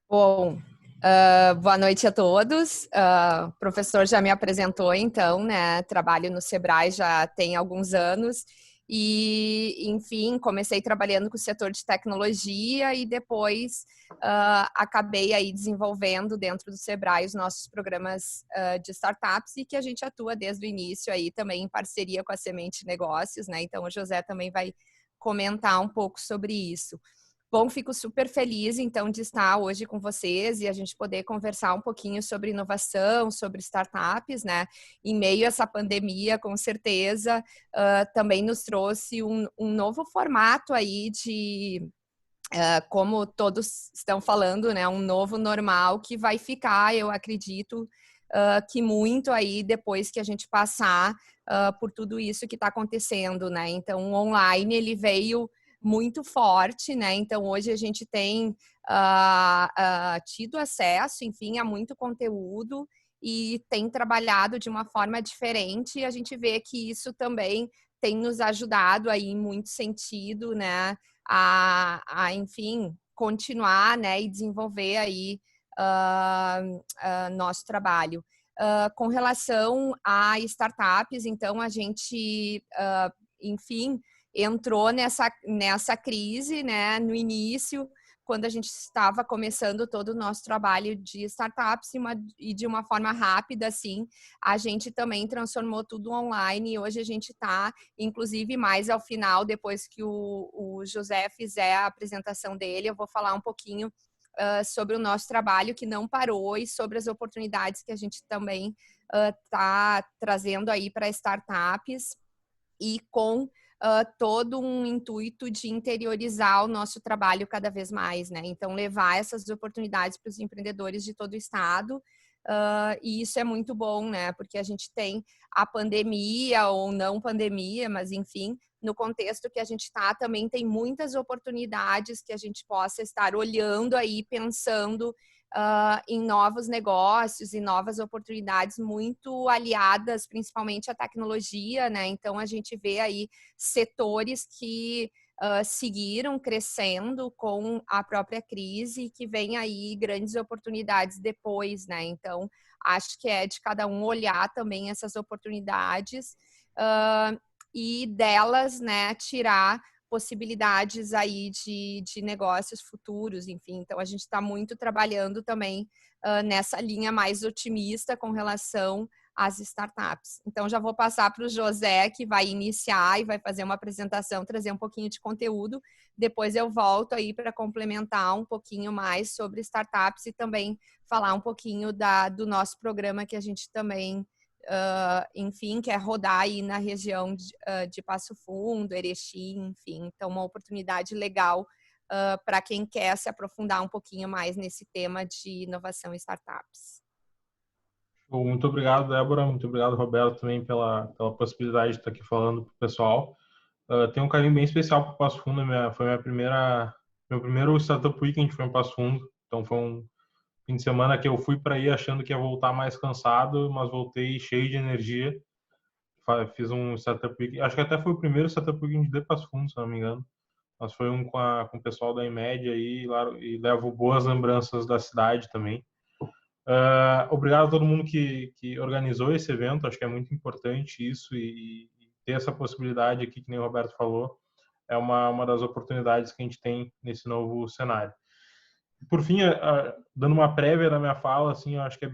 Bom, boa noite a todos. O professor já me apresentou, então, né? Trabalho no Sebrae já tem alguns anos e, enfim, comecei trabalhando com o setor de tecnologia e depois acabei aí desenvolvendo dentro do Sebrae os nossos programas de startups e que a gente atua desde o início aí também em parceria com a Semente Negócios, né? Então, o José também vai comentar um pouco sobre isso. Bom, fico super feliz, então, de estar hoje com vocês e a gente poder conversar um pouquinho sobre inovação, sobre startups, né? Em meio a essa pandemia, com certeza, também nos trouxe um novo formato aí de, como todos estão falando, né? Um novo normal que vai ficar, eu acredito, que muito aí depois que a gente passar por tudo isso que está acontecendo, né? Então, o online, ele veio muito forte, né? Então, hoje a gente tem tido acesso, enfim, a muito conteúdo e tem trabalhado de uma forma diferente e a gente vê que isso também tem nos ajudado aí em muito sentido, né? Enfim, continuar, né? E desenvolver aí nosso trabalho. Com relação a startups, então a gente, enfim, entrou nessa crise, né, no início, quando a gente estava começando todo o nosso trabalho de startups e de uma forma rápida, assim, a gente também transformou tudo online e hoje a gente está, inclusive, mais ao final, depois que o José fizer a apresentação dele, eu vou falar um pouquinho sobre o nosso trabalho que não parou e sobre as oportunidades que a gente também está trazendo aí para startups e com todo um intuito de interiorizar o nosso trabalho cada vez mais, né? Então, levar essas oportunidades para os empreendedores de todo o estado. E isso é muito bom, né? Porque a gente tem a pandemia ou não pandemia, mas enfim, no contexto que a gente está, também tem muitas oportunidades que a gente possa estar olhando aí, pensando em novos negócios e novas oportunidades muito aliadas, principalmente à tecnologia, né? Então, a gente vê aí setores que seguiram crescendo com a própria crise e que vem aí grandes oportunidades depois, né? Então, acho que é de cada um olhar também essas oportunidades e delas, né, tirar possibilidades aí de negócios futuros, enfim. Então, a gente está muito trabalhando também nessa linha mais otimista com relação às startups. Então, já vou passar para o José, que vai iniciar e vai fazer uma apresentação, trazer um pouquinho de conteúdo. Depois eu volto aí para complementar um pouquinho mais sobre startups e também falar um pouquinho do nosso programa que a gente também enfim, quer rodar aí na região de Passo Fundo, Erechim, enfim. Então, uma oportunidade legal para quem quer se aprofundar um pouquinho mais nesse tema de inovação e startups. Muito obrigado, Débora. Muito obrigado, Roberto, também pela possibilidade de estar aqui falando para o pessoal. Tenho um carinho bem especial para o Passo Fundo. Foi meu primeiro Startup Weekend foi em Passo Fundo. Então, foi um fim de semana que eu fui para ir achando que ia voltar mais cansado, mas voltei cheio de energia. Fiz um Startup Weekend. Acho que até foi o primeiro Startup Weekend de Passo Fundo, se não me engano. Mas foi um com o pessoal da Imed aí, e levo boas lembranças da cidade também. Obrigado a todo mundo que organizou esse evento. Acho que é muito importante isso e ter essa possibilidade aqui, que nem o Roberto falou, é uma das oportunidades que a gente tem nesse novo cenário. Por fim, dando uma prévia na minha fala, assim, eu acho que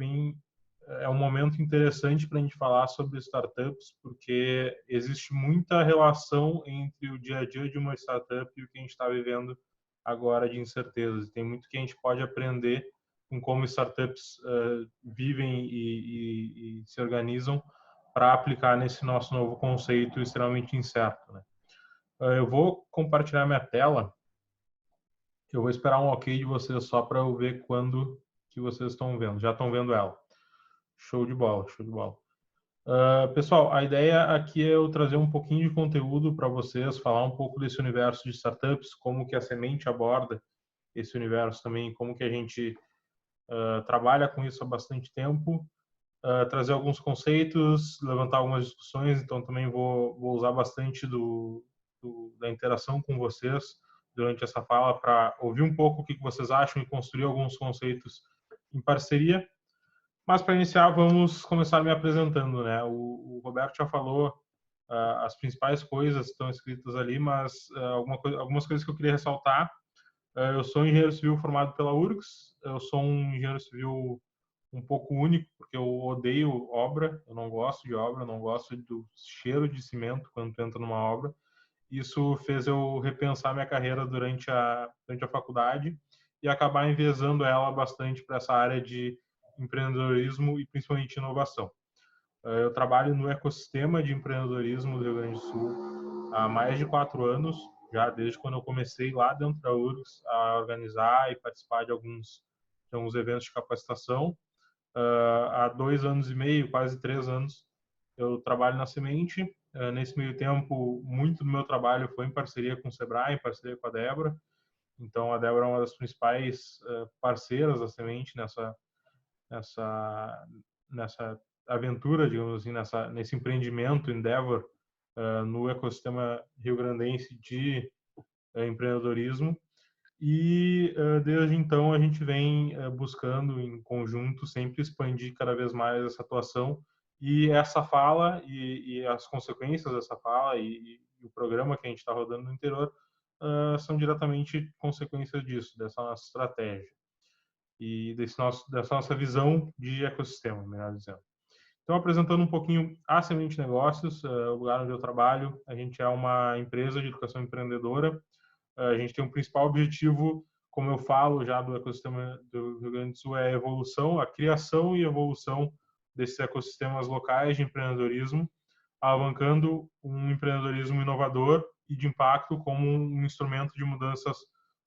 é um momento interessante para a gente falar sobre startups, porque existe muita relação entre o dia a dia de uma startup e o que a gente está vivendo agora de incertezas. Tem muito que a gente pode aprender com como startups vivem e se organizam para aplicar nesse nosso novo conceito extremamente incerto, né? Eu vou compartilhar minha tela. Eu vou esperar um ok de vocês só para eu ver quando que vocês estão vendo. Já estão vendo ela. Show de bola, show de bola. Pessoal, a ideia aqui é eu trazer um pouquinho de conteúdo para vocês, falar um pouco desse universo de startups, como que a Semente aborda esse universo também, como que a gente trabalha com isso há bastante tempo, trazer alguns conceitos, levantar algumas discussões. Então também vou usar bastante da interação com vocês durante essa fala para ouvir um pouco o que vocês acham e construir alguns conceitos em parceria. Mas para iniciar, vamos começar me apresentando, né? O Roberto já falou as principais coisas que estão escritas ali, mas algumas coisas que eu queria ressaltar. Eu sou engenheiro civil formado pela URGS. Eu sou um engenheiro civil um pouco único, porque eu odeio obra, eu não gosto de obra, eu não gosto do cheiro de cimento quando tu entra numa obra. Isso fez eu repensar minha carreira durante a faculdade e acabar enviesando ela bastante para essa área de empreendedorismo e principalmente inovação. Eu trabalho no ecossistema de empreendedorismo do Rio Grande do Sul há mais de 4 anos, já desde quando eu comecei lá dentro da URGS a organizar e participar de alguns eventos de capacitação. Há 2 anos e meio, quase 3 anos, eu trabalho na Semente. Nesse meio tempo, muito do meu trabalho foi em parceria com o Sebrae, em parceria com a Débora. Então, a Débora é uma das principais parceiras da Semente nessa aventura, digamos assim, nesse empreendimento, endeavor, no ecossistema rio-grandense de empreendedorismo. E desde então a gente vem buscando em conjunto sempre expandir cada vez mais essa atuação e essa fala e as consequências dessa fala e o programa que a gente está rodando no interior são diretamente consequências disso, dessa nossa estratégia e dessa nossa visão de ecossistema, melhor dizendo. Então, apresentando um pouquinho a Semente Negócios, o lugar onde eu trabalho, a gente é uma empresa de educação empreendedora. A gente tem um principal objetivo, como eu falo já do ecossistema do Rio Grande do Sul, é a evolução, a criação e evolução desses ecossistemas locais de empreendedorismo, alavancando um empreendedorismo inovador e de impacto como um instrumento de mudanças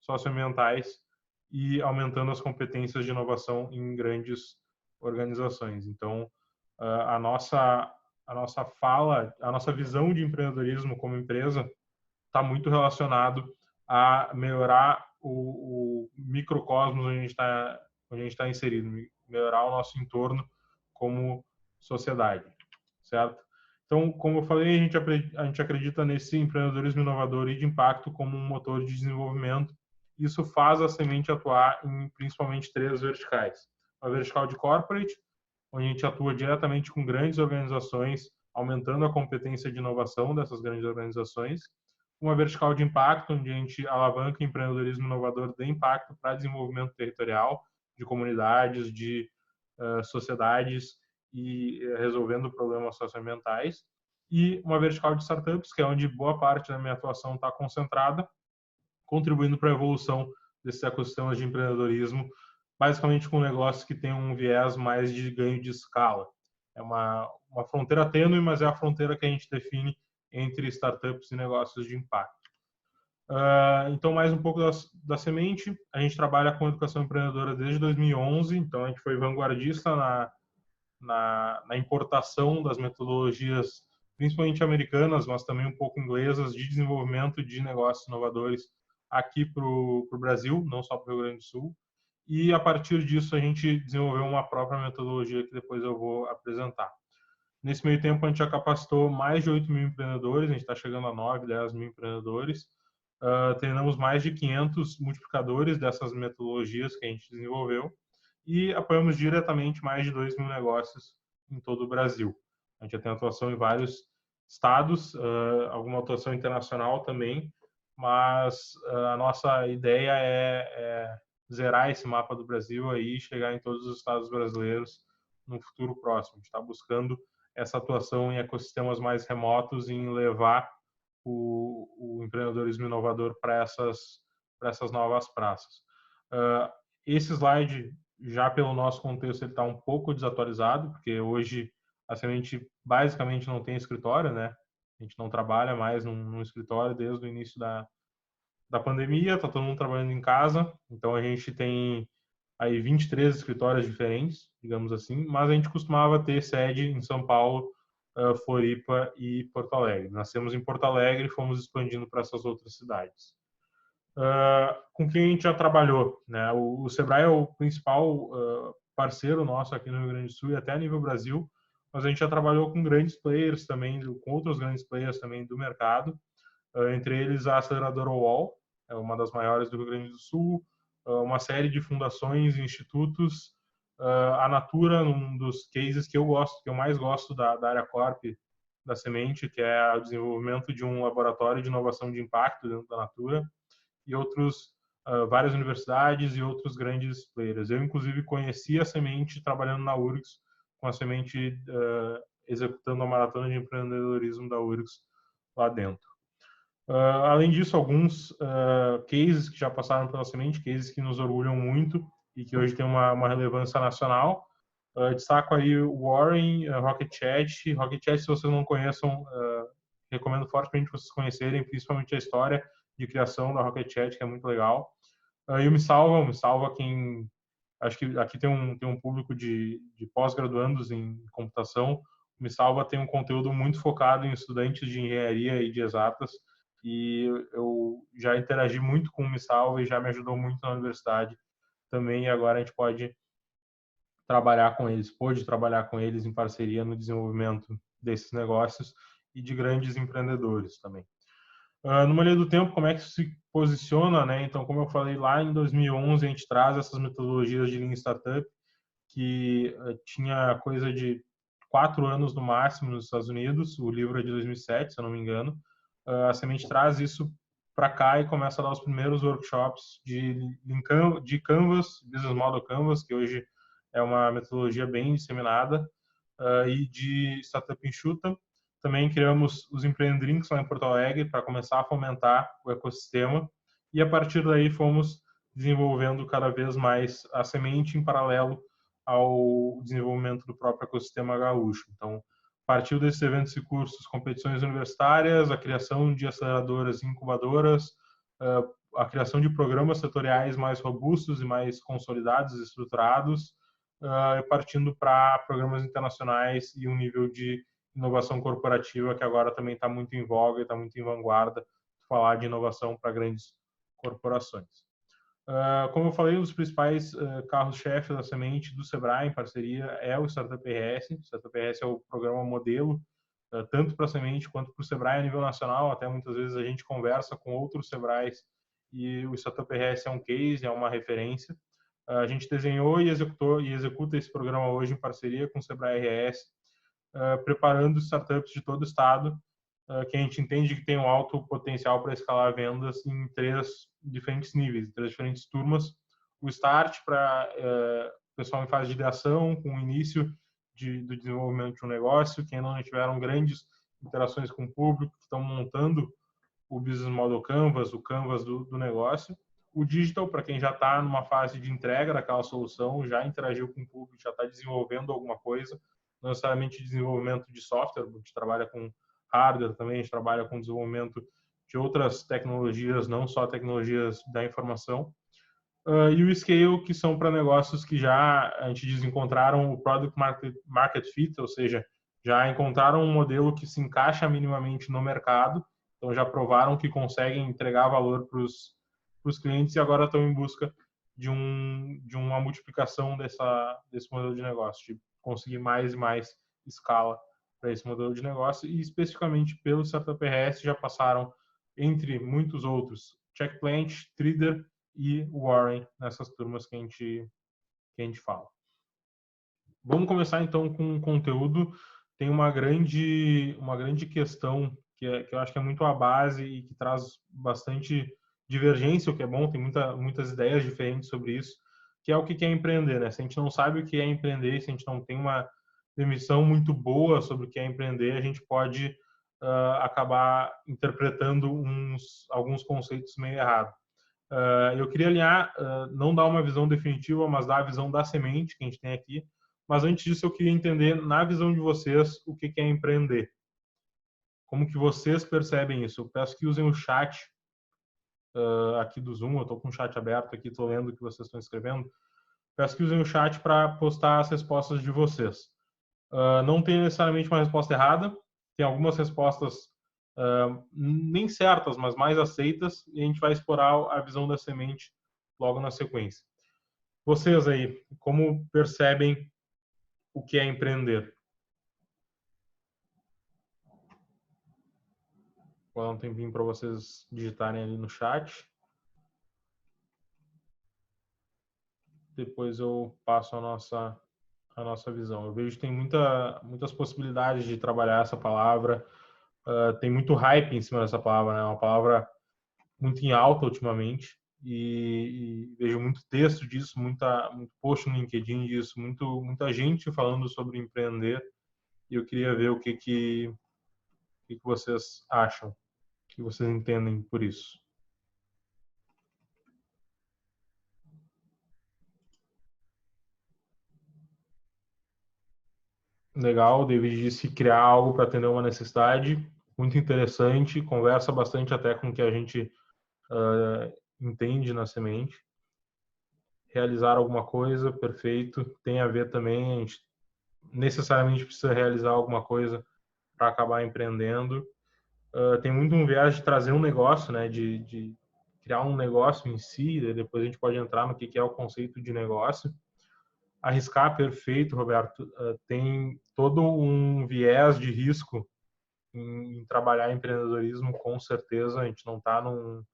socioambientais e aumentando as competências de inovação em grandes organizações. Então, a nossa fala, a nossa visão de empreendedorismo como empresa está muito relacionado a melhorar o microcosmos onde a gente está inserido, melhorar o nosso entorno como sociedade, certo? Então, como eu falei, a gente acredita nesse empreendedorismo inovador e de impacto como um motor de desenvolvimento. Isso faz a Semente atuar em principalmente 3 verticais. A vertical de corporate, onde a gente atua diretamente com grandes organizações, aumentando a competência de inovação dessas grandes organizações. Uma vertical de impacto, onde a gente alavanca o empreendedorismo inovador de impacto para desenvolvimento territorial, de comunidades, de sociedades e resolvendo problemas socioambientais. E uma vertical de startups, que é onde boa parte da minha atuação está concentrada, contribuindo para a evolução desses ecossistemas de empreendedorismo, basicamente com negócios que têm um viés mais de ganho de escala. É uma fronteira tênue, mas é a fronteira que a gente define entre startups e negócios de impacto. Então, mais um pouco da Semente. A gente trabalha com educação empreendedora desde 2011, então a gente foi vanguardista na importação das metodologias, principalmente americanas, mas também um pouco inglesas, de desenvolvimento de negócios inovadores aqui para o Brasil, não só para o Rio Grande do Sul. E, a partir disso, a gente desenvolveu uma própria metodologia que depois eu vou apresentar. Nesse meio tempo, a gente já capacitou mais de 8 mil empreendedores, a gente está chegando a 9, 10 mil empreendedores. Treinamos mais de 500 multiplicadores dessas metodologias que a gente desenvolveu e apoiamos diretamente mais de 2 mil negócios em todo o Brasil. A gente já tem atuação em vários estados, alguma atuação internacional também, mas a nossa ideia é zerar esse mapa do Brasil aí e chegar em todos os estados brasileiros no futuro próximo. A gente está buscando essa atuação em ecossistemas mais remotos, em levar o empreendedorismo inovador para essas novas praças. Esse slide, já pelo nosso contexto, ele está um pouco desatualizado, porque hoje a Semente basicamente não tem escritório, né? A gente não trabalha mais num escritório desde o início da pandemia, está todo mundo trabalhando em casa, então a gente tem aí 23 escritórios diferentes, digamos assim, mas a gente costumava ter sede em São Paulo, Floripa e Porto Alegre. Nascemos em Porto Alegre e fomos expandindo para essas outras cidades. Com quem a gente já trabalhou, né? O Sebrae é o principal parceiro nosso aqui no Rio Grande do Sul e até a nível Brasil, mas a gente já trabalhou com grandes players também, com outros grandes players também do mercado, entre eles a aceleradora UOL, é uma das maiores do Rio Grande do Sul, uma série de fundações e institutos. A Natura, um dos cases que eu mais gosto da área Corp, da Semente, que é o desenvolvimento de um laboratório de inovação de impacto dentro da Natura, e várias universidades e outros grandes players. Eu, inclusive, conheci a Semente trabalhando na URGS, com a Semente executando a maratona de empreendedorismo da URGS lá dentro. Além disso, alguns cases que já passaram pela Semente, cases que nos orgulham muito e que hoje tem uma relevância nacional. Destaco aí o Warren, Rocket Chat. Rocket Chat, se vocês não conheçam, recomendo fortemente vocês conhecerem, principalmente a história de criação da Rocket Chat, que é muito legal. E o Me Salva, quem... Acho que aqui tem um público de pós-graduandos em computação. O Me Salva tem um conteúdo muito focado em estudantes de engenharia e de exatas, e eu já interagi muito com o Me Salva e já me ajudou muito na universidade também, e agora a gente pode pôde trabalhar com eles em parceria no desenvolvimento desses negócios e de grandes empreendedores também. Numa linha do tempo, como é que isso se posiciona, né? Então, como eu falei, lá em 2011 a gente traz essas metodologias de Lean Startup, que tinha coisa de 4 anos no máximo nos Estados Unidos. O livro é de 2007, se eu não me engano. A Semente traz isso para cá e começa a dar os primeiros workshops de Canvas, Business Model Canvas, que hoje é uma metodologia bem disseminada, e de Startup Enxuta. Também criamos os Empreendrinks lá em Porto Alegre para começar a fomentar o ecossistema, e a partir daí fomos desenvolvendo cada vez mais a Semente em paralelo ao desenvolvimento do próprio ecossistema gaúcho. Então, partiu desses eventos e cursos, competições universitárias, a criação de aceleradoras e incubadoras, a criação de programas setoriais mais robustos e mais consolidados e estruturados, partindo para programas internacionais e um nível de inovação corporativa que agora também está muito em voga e está muito em vanguarda, falar de inovação para grandes corporações. Como eu falei, um dos principais carros-chefe da Semente do Sebrae, em parceria, é o Startup RS. O Startup RS é o programa modelo, tanto para a Semente quanto para o Sebrae a nível nacional. Até muitas vezes a gente conversa com outros Sebrais e o Startup RS é um case, é uma referência. A gente desenhou e executa esse programa hoje em parceria com o Sebrae RS, preparando startups de todo o estado, que a gente entende que tem um alto potencial para escalar vendas em 3 diferentes níveis, 3 diferentes turmas. O Start, para o pessoal em fase de ideação, com o início do desenvolvimento de um negócio, que ainda não tiveram grandes interações com o público, que estão montando o Business Model Canvas, o Canvas do negócio. O Digital, para quem já está numa fase de entrega daquela solução, já interagiu com o público, já está desenvolvendo alguma coisa, não necessariamente desenvolvimento de software, a gente trabalha com hardware também, a gente trabalha com desenvolvimento de outras tecnologias, não só tecnologias da informação. E o Scale, que são para negócios que já, a gente diz, encontraram o Product Market Fit, ou seja, já encontraram um modelo que se encaixa minimamente no mercado, então já provaram que conseguem entregar valor para os clientes e agora estão em busca de uma multiplicação desse modelo de negócio, de conseguir mais e mais escala para esse modelo de negócio, e especificamente pelo Startup RS já passaram, entre muitos outros, Checkplant, Trader e Warren, nessas turmas que a gente fala. Vamos começar então com o conteúdo. Tem uma grande questão que eu acho que é muito a base e que traz bastante divergência, o que é bom, tem muitas ideias diferentes sobre isso, que é o que é empreender, né? Se a gente não sabe o que é empreender, se a gente não tem uma definição muito boa sobre o que é empreender, a gente pode acabar interpretando alguns conceitos meio errados. Eu queria alinhar, não dar uma visão definitiva, mas dar a visão da Semente que a gente tem aqui. Mas antes disso, eu queria entender, na visão de vocês, o que é empreender. Como que vocês percebem isso? Eu peço que usem o chat aqui do Zoom. Eu estou com o chat aberto aqui, estou lendo o que vocês estão escrevendo. Peço que usem o chat para postar as respostas de vocês. Não tem necessariamente uma resposta errada. Tem algumas respostas nem certas, mas mais aceitas. E a gente vai explorar a visão da Semente logo na sequência. Vocês aí, como percebem o que é empreender? Vou dar um tempinho para vocês digitarem ali no chat. depois eu passo a nossa visão. Eu vejo que tem muitas possibilidades de trabalhar essa palavra, tem muito hype em cima dessa palavra, né? É uma palavra muito em alta ultimamente, e vejo muito texto disso, muito post no LinkedIn disso, muita gente falando sobre empreender, e eu queria ver o que vocês acham, o que vocês entendem por isso. Legal, o David disse criar algo para atender uma necessidade, muito interessante, conversa bastante até com o que a gente entende na semente. Realizar alguma coisa, perfeito, tem a ver também, a gente necessariamente precisa realizar alguma coisa para acabar empreendendo. Tem muito um viés de trazer um negócio, né, de criar um negócio em si, depois a gente pode entrar no que é o conceito de negócio. Arriscar, perfeito, Roberto. Tem todo um viés de risco em trabalhar empreendedorismo, com certeza. A gente não está num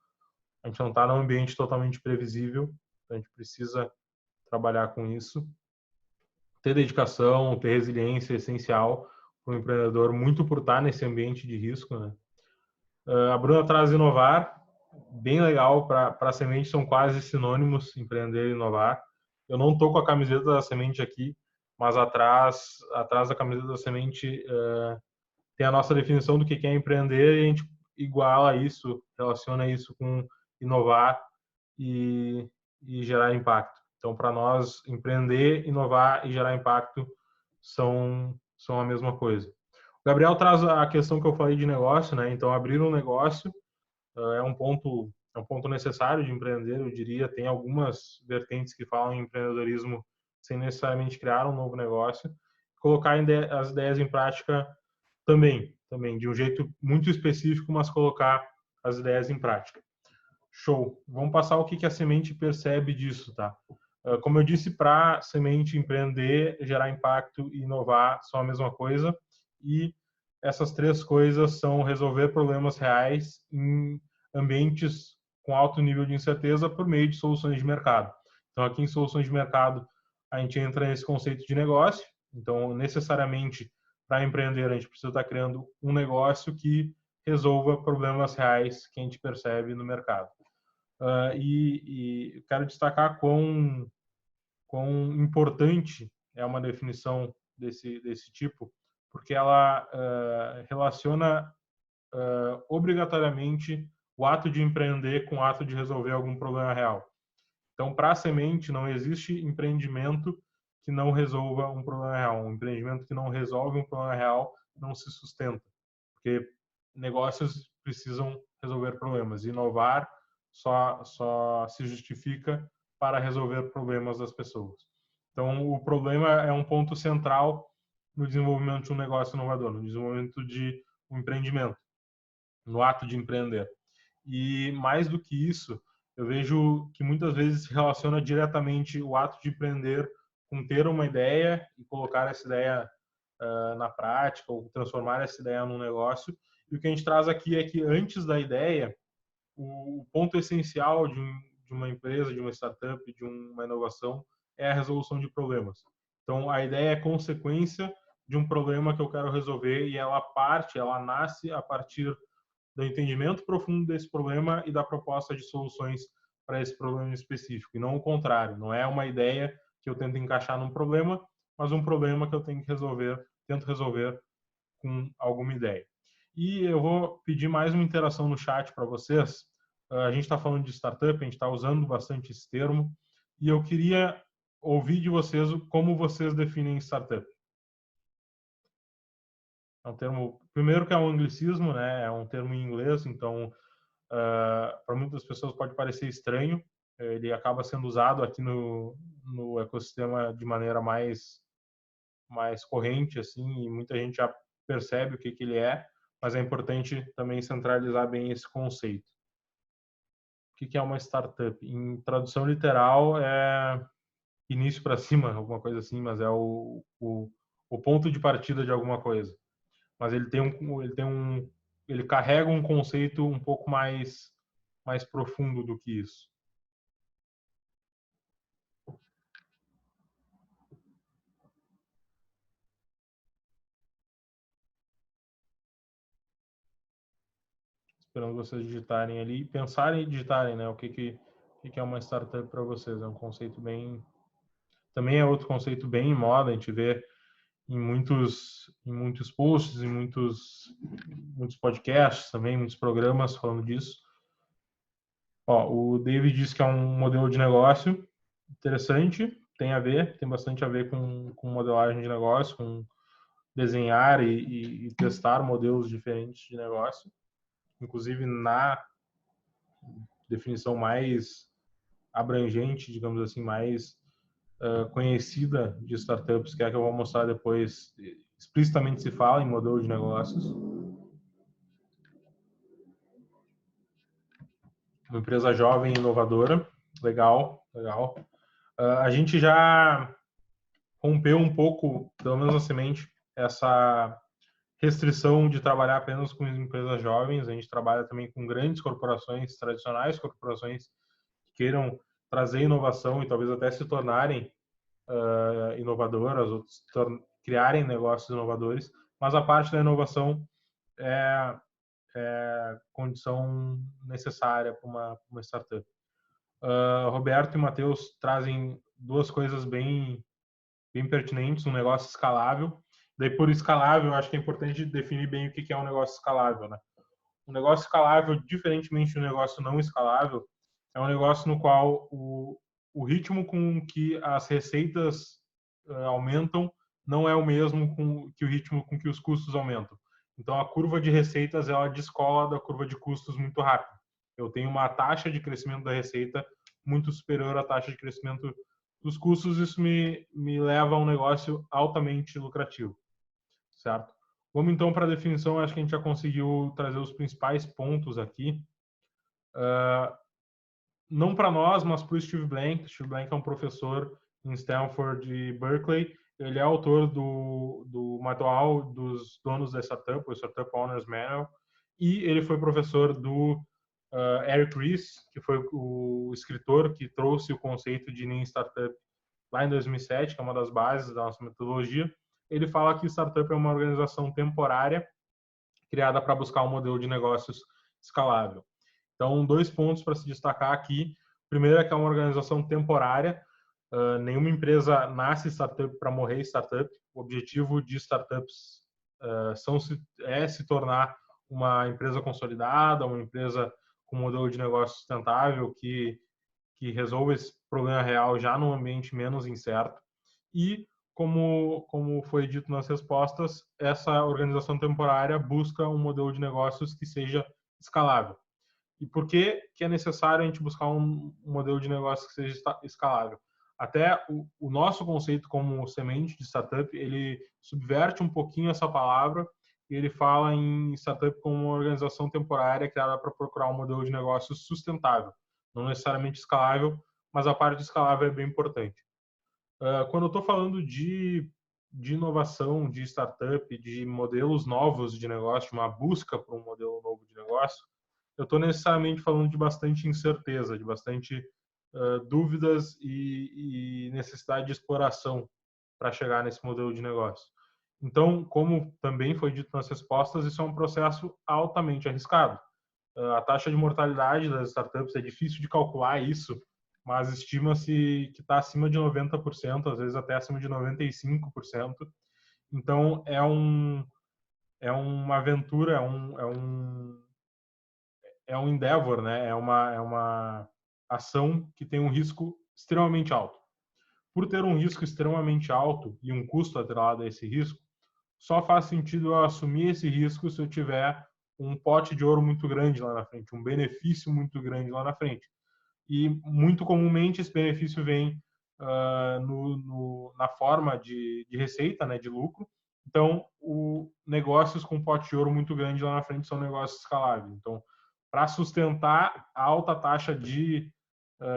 ambiente totalmente previsível, então a gente precisa trabalhar com isso. Ter dedicação, ter resiliência é essencial para um empreendedor, muito por estar nesse ambiente de risco, né? A Bruna traz inovar, bem legal, para a semente são quase sinônimos, empreender e inovar. Eu não estou com a camiseta da semente aqui, mas atrás da camiseta da semente tem a nossa definição do que é empreender, e a gente iguala isso, relaciona isso com inovar e gerar impacto. Então, para nós, empreender, inovar e gerar impacto são a mesma coisa. O Gabriel traz a questão que eu falei de negócio, né? Então, abrir um negócio é um ponto necessário de empreender, eu diria. Tem algumas vertentes que falam em empreendedorismo sem necessariamente criar um novo negócio. Colocar as ideias em prática também, de um jeito muito específico, mas colocar as ideias em prática. Show. Vamos passar o que a semente percebe disso, tá? Como eu disse, para a semente empreender, gerar impacto e inovar são a mesma coisa. E essas três coisas são resolver problemas reais em ambientes com alto nível de incerteza por meio de soluções de mercado. Então, aqui em soluções de mercado, a gente entra nesse conceito de negócio. Então, necessariamente, para empreender, a gente precisa estar criando um negócio que resolva problemas reais que a gente percebe no mercado. E quero destacar quão importante é uma definição desse tipo, porque ela relaciona obrigatoriamente o ato de empreender com o ato de resolver algum problema real. Então, para a semente, não existe empreendimento que não resolva um problema real. Um empreendimento que não resolve um problema real não se sustenta, porque negócios precisam resolver problemas. Inovar só se justifica para resolver problemas das pessoas. Então, o problema é um ponto central no desenvolvimento de um negócio inovador, no desenvolvimento de um empreendimento, no ato de empreender. E mais do que isso, eu vejo que muitas vezes se relaciona diretamente o ato de empreender com ter uma ideia e colocar essa ideia na prática, ou transformar essa ideia num negócio. E o que a gente traz aqui é que antes da ideia, o ponto essencial de uma empresa, de uma startup, de uma inovação é a resolução de problemas. Então, a ideia é consequência de um problema que eu quero resolver, e ela nasce a partir do entendimento profundo desse problema e da proposta de soluções para esse problema específico, e não o contrário. Não é uma ideia que eu tento encaixar num problema, mas um problema que eu tento resolver com alguma ideia. E eu vou pedir mais uma interação no chat para vocês. A gente está falando de startup, a gente está usando bastante esse termo, e eu queria ouvir de vocês como vocês definem startup. É um termo, primeiro, que é um anglicismo, né? É um termo em inglês, então para muitas pessoas pode parecer estranho. Ele acaba sendo usado aqui no ecossistema de maneira mais corrente, assim, e muita gente já percebe o que ele é, mas é importante também centralizar bem esse conceito. O que é uma startup? Em tradução literal, é início para cima, alguma coisa assim, mas é o ponto de partida de alguma coisa. Mas ele carrega um conceito um pouco mais profundo do que isso. esperando vocês digitarem ali, pensarem e digitarem, né? O que é uma startup para vocês. É um conceito bem... Também é outro conceito bem em moda, a gente vê em muitos posts, em muitos podcasts também, muitos programas falando disso. Ó, o David disse que é um modelo de negócio interessante, tem bastante a ver com modelagem de negócio, com desenhar e testar modelos diferentes de negócio. Inclusive, na definição mais abrangente, digamos assim, mais conhecida de startups, que é a que eu vou mostrar depois, explicitamente se fala em modelo de negócios. Uma empresa jovem e inovadora, legal. A gente já rompeu um pouco, pelo menos na Semente, essa restrição de trabalhar apenas com empresas jovens. A gente trabalha também com grandes corporações, tradicionais corporações, que queiram trazer inovação e talvez até se tornarem inovadoras, ou criarem negócios inovadores, mas a parte da inovação é condição necessária para uma startup. Roberto e Matheus trazem duas coisas bem pertinentes, um negócio escalável. Daí, por escalável, acho que é importante definir bem o que é um negócio escalável, né? Um negócio escalável, diferentemente do negócio não escalável, é um negócio no qual o ritmo com que as receitas aumentam não é o mesmo que o ritmo com que os custos aumentam. Então, a curva de receitas ela descola da curva de custos muito rápido. Eu tenho uma taxa de crescimento da receita muito superior à taxa de crescimento dos custos. Isso me leva a um negócio altamente lucrativo, certo? Vamos então para a definição. Acho que a gente já conseguiu trazer os principais pontos aqui. Não para nós, mas para o Steve Blank. Steve Blank é um professor em Stanford e Berkeley. Ele é autor do manual dos donos da startup, o Startup Owners Manual, e ele foi professor do Eric Ries, que foi o escritor que trouxe o conceito de Lean Startup lá em 2007, que é uma das bases da nossa metodologia. Ele fala que startup é uma organização temporária criada para buscar um modelo de negócios escalável. Então, 2 pontos para se destacar aqui. Primeiro é que é uma organização temporária. Nenhuma empresa nasce startup para morrer startup. O objetivo de startups é se tornar uma empresa consolidada, uma empresa com um modelo de negócio sustentável que resolva esse problema real já num ambiente menos incerto. E, como foi dito nas respostas, essa organização temporária busca um modelo de negócios que seja escalável. E por que é necessário a gente buscar um modelo de negócio que seja escalável? Até o nosso conceito como semente de startup, ele subverte um pouquinho essa palavra e ele fala em startup como uma organização temporária criada para procurar um modelo de negócio sustentável, não necessariamente escalável, mas a parte escalável é bem importante. Quando eu estou falando de inovação, de startup, de modelos novos de negócio, uma busca por um modelo novo de negócio, eu estou necessariamente falando de bastante incerteza, de bastante dúvidas e necessidade de exploração para chegar nesse modelo de negócio. Então, como também foi dito nas respostas, isso é um processo altamente arriscado. A taxa de mortalidade das startups é difícil de calcular isso, mas estima-se que está acima de 90%, às vezes até acima de 95%. Então, é uma aventura, é um endeavor, né? É uma ação que tem um risco extremamente alto. Por ter um risco extremamente alto e um custo atrelado a esse risco, só faz sentido eu assumir esse risco se eu tiver um pote de ouro muito grande lá na frente, um benefício muito grande lá na frente. E muito comumente esse benefício vem na forma de receita, né, de lucro. Então, negócios com pote de ouro muito grande lá na frente são negócios escaláveis. Então, para sustentar a alta taxa de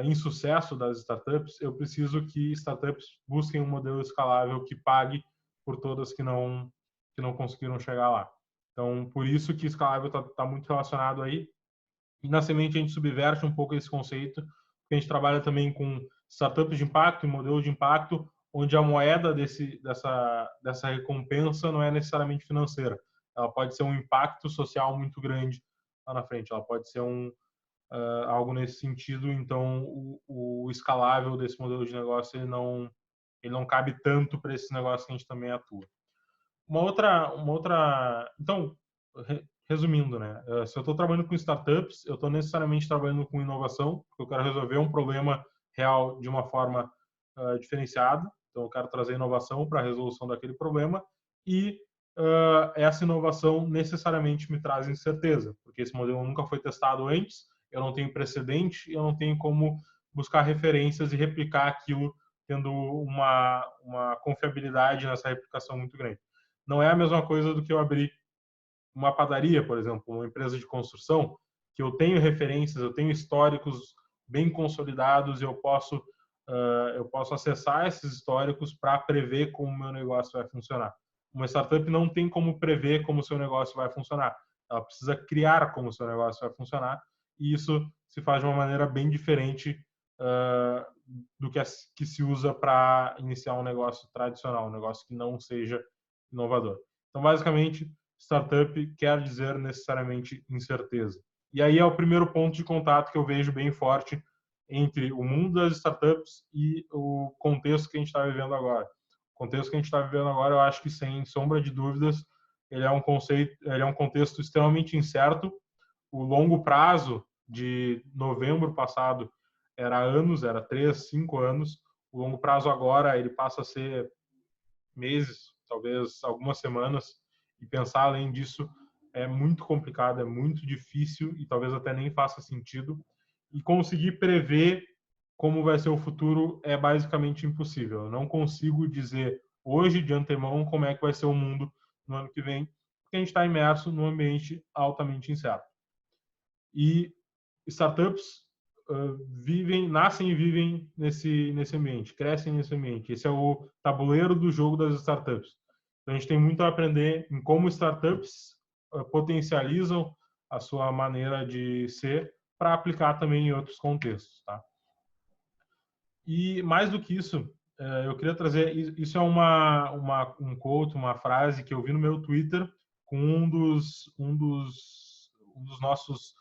insucesso das startups, eu preciso que startups busquem um modelo escalável que pague por todas que não conseguiram chegar lá. Então, por isso que escalável está muito relacionado aí. E na Semente a gente subverte um pouco esse conceito, porque a gente trabalha também com startups de impacto e modelo de impacto, onde a moeda dessa recompensa não é necessariamente financeira. Ela pode ser um impacto social muito grande lá na frente. Ela pode ser algo nesse sentido, então o escalável desse modelo de negócio ele não cabe tanto para esse negócio que a gente também atua. Então, resumindo, né? Se eu estou trabalhando com startups, eu estou necessariamente trabalhando com inovação, porque eu quero resolver um problema real de uma forma diferenciada. Então, eu quero trazer inovação para a resolução daquele problema e essa inovação necessariamente me traz incerteza, porque esse modelo nunca foi testado antes, eu não tenho precedente, eu não tenho como buscar referências e replicar aquilo tendo uma confiabilidade nessa replicação muito grande. Não é a mesma coisa do que eu abrir uma padaria, por exemplo, uma empresa de construção, que eu tenho referências, eu tenho históricos bem consolidados e eu posso acessar esses históricos para prever como o meu negócio vai funcionar. Uma startup não tem como prever como o seu negócio vai funcionar. Ela precisa criar como o seu negócio vai funcionar e isso se faz de uma maneira bem diferente do que se usa para iniciar um negócio tradicional, um negócio que não seja inovador. Então, basicamente, startup quer dizer necessariamente incerteza. E aí é o primeiro ponto de contato que eu vejo bem forte entre o mundo das startups e o contexto que a gente está vivendo agora. O contexto que a gente está vivendo agora, eu acho que sem sombra de dúvidas, ele é um contexto extremamente incerto. O longo prazo de novembro passado era anos, era 3, 5 anos. O longo prazo agora ele passa a ser meses, talvez algumas semanas. E pensar além disso é muito complicado, é muito difícil e talvez até nem faça sentido. E conseguir prever como vai ser o futuro é basicamente impossível. Eu não consigo dizer hoje, de antemão, como é que vai ser o mundo no ano que vem, porque a gente está imerso num ambiente altamente incerto. E startups nascem e vivem nesse ambiente, crescem nesse ambiente. Esse é o tabuleiro do jogo das startups. Então, a gente tem muito a aprender em como startups potencializam a sua maneira de ser para aplicar também em outros contextos, tá? E mais do que isso, eu queria trazer, isso é um quote, uma frase que eu vi no meu Twitter com um das nossas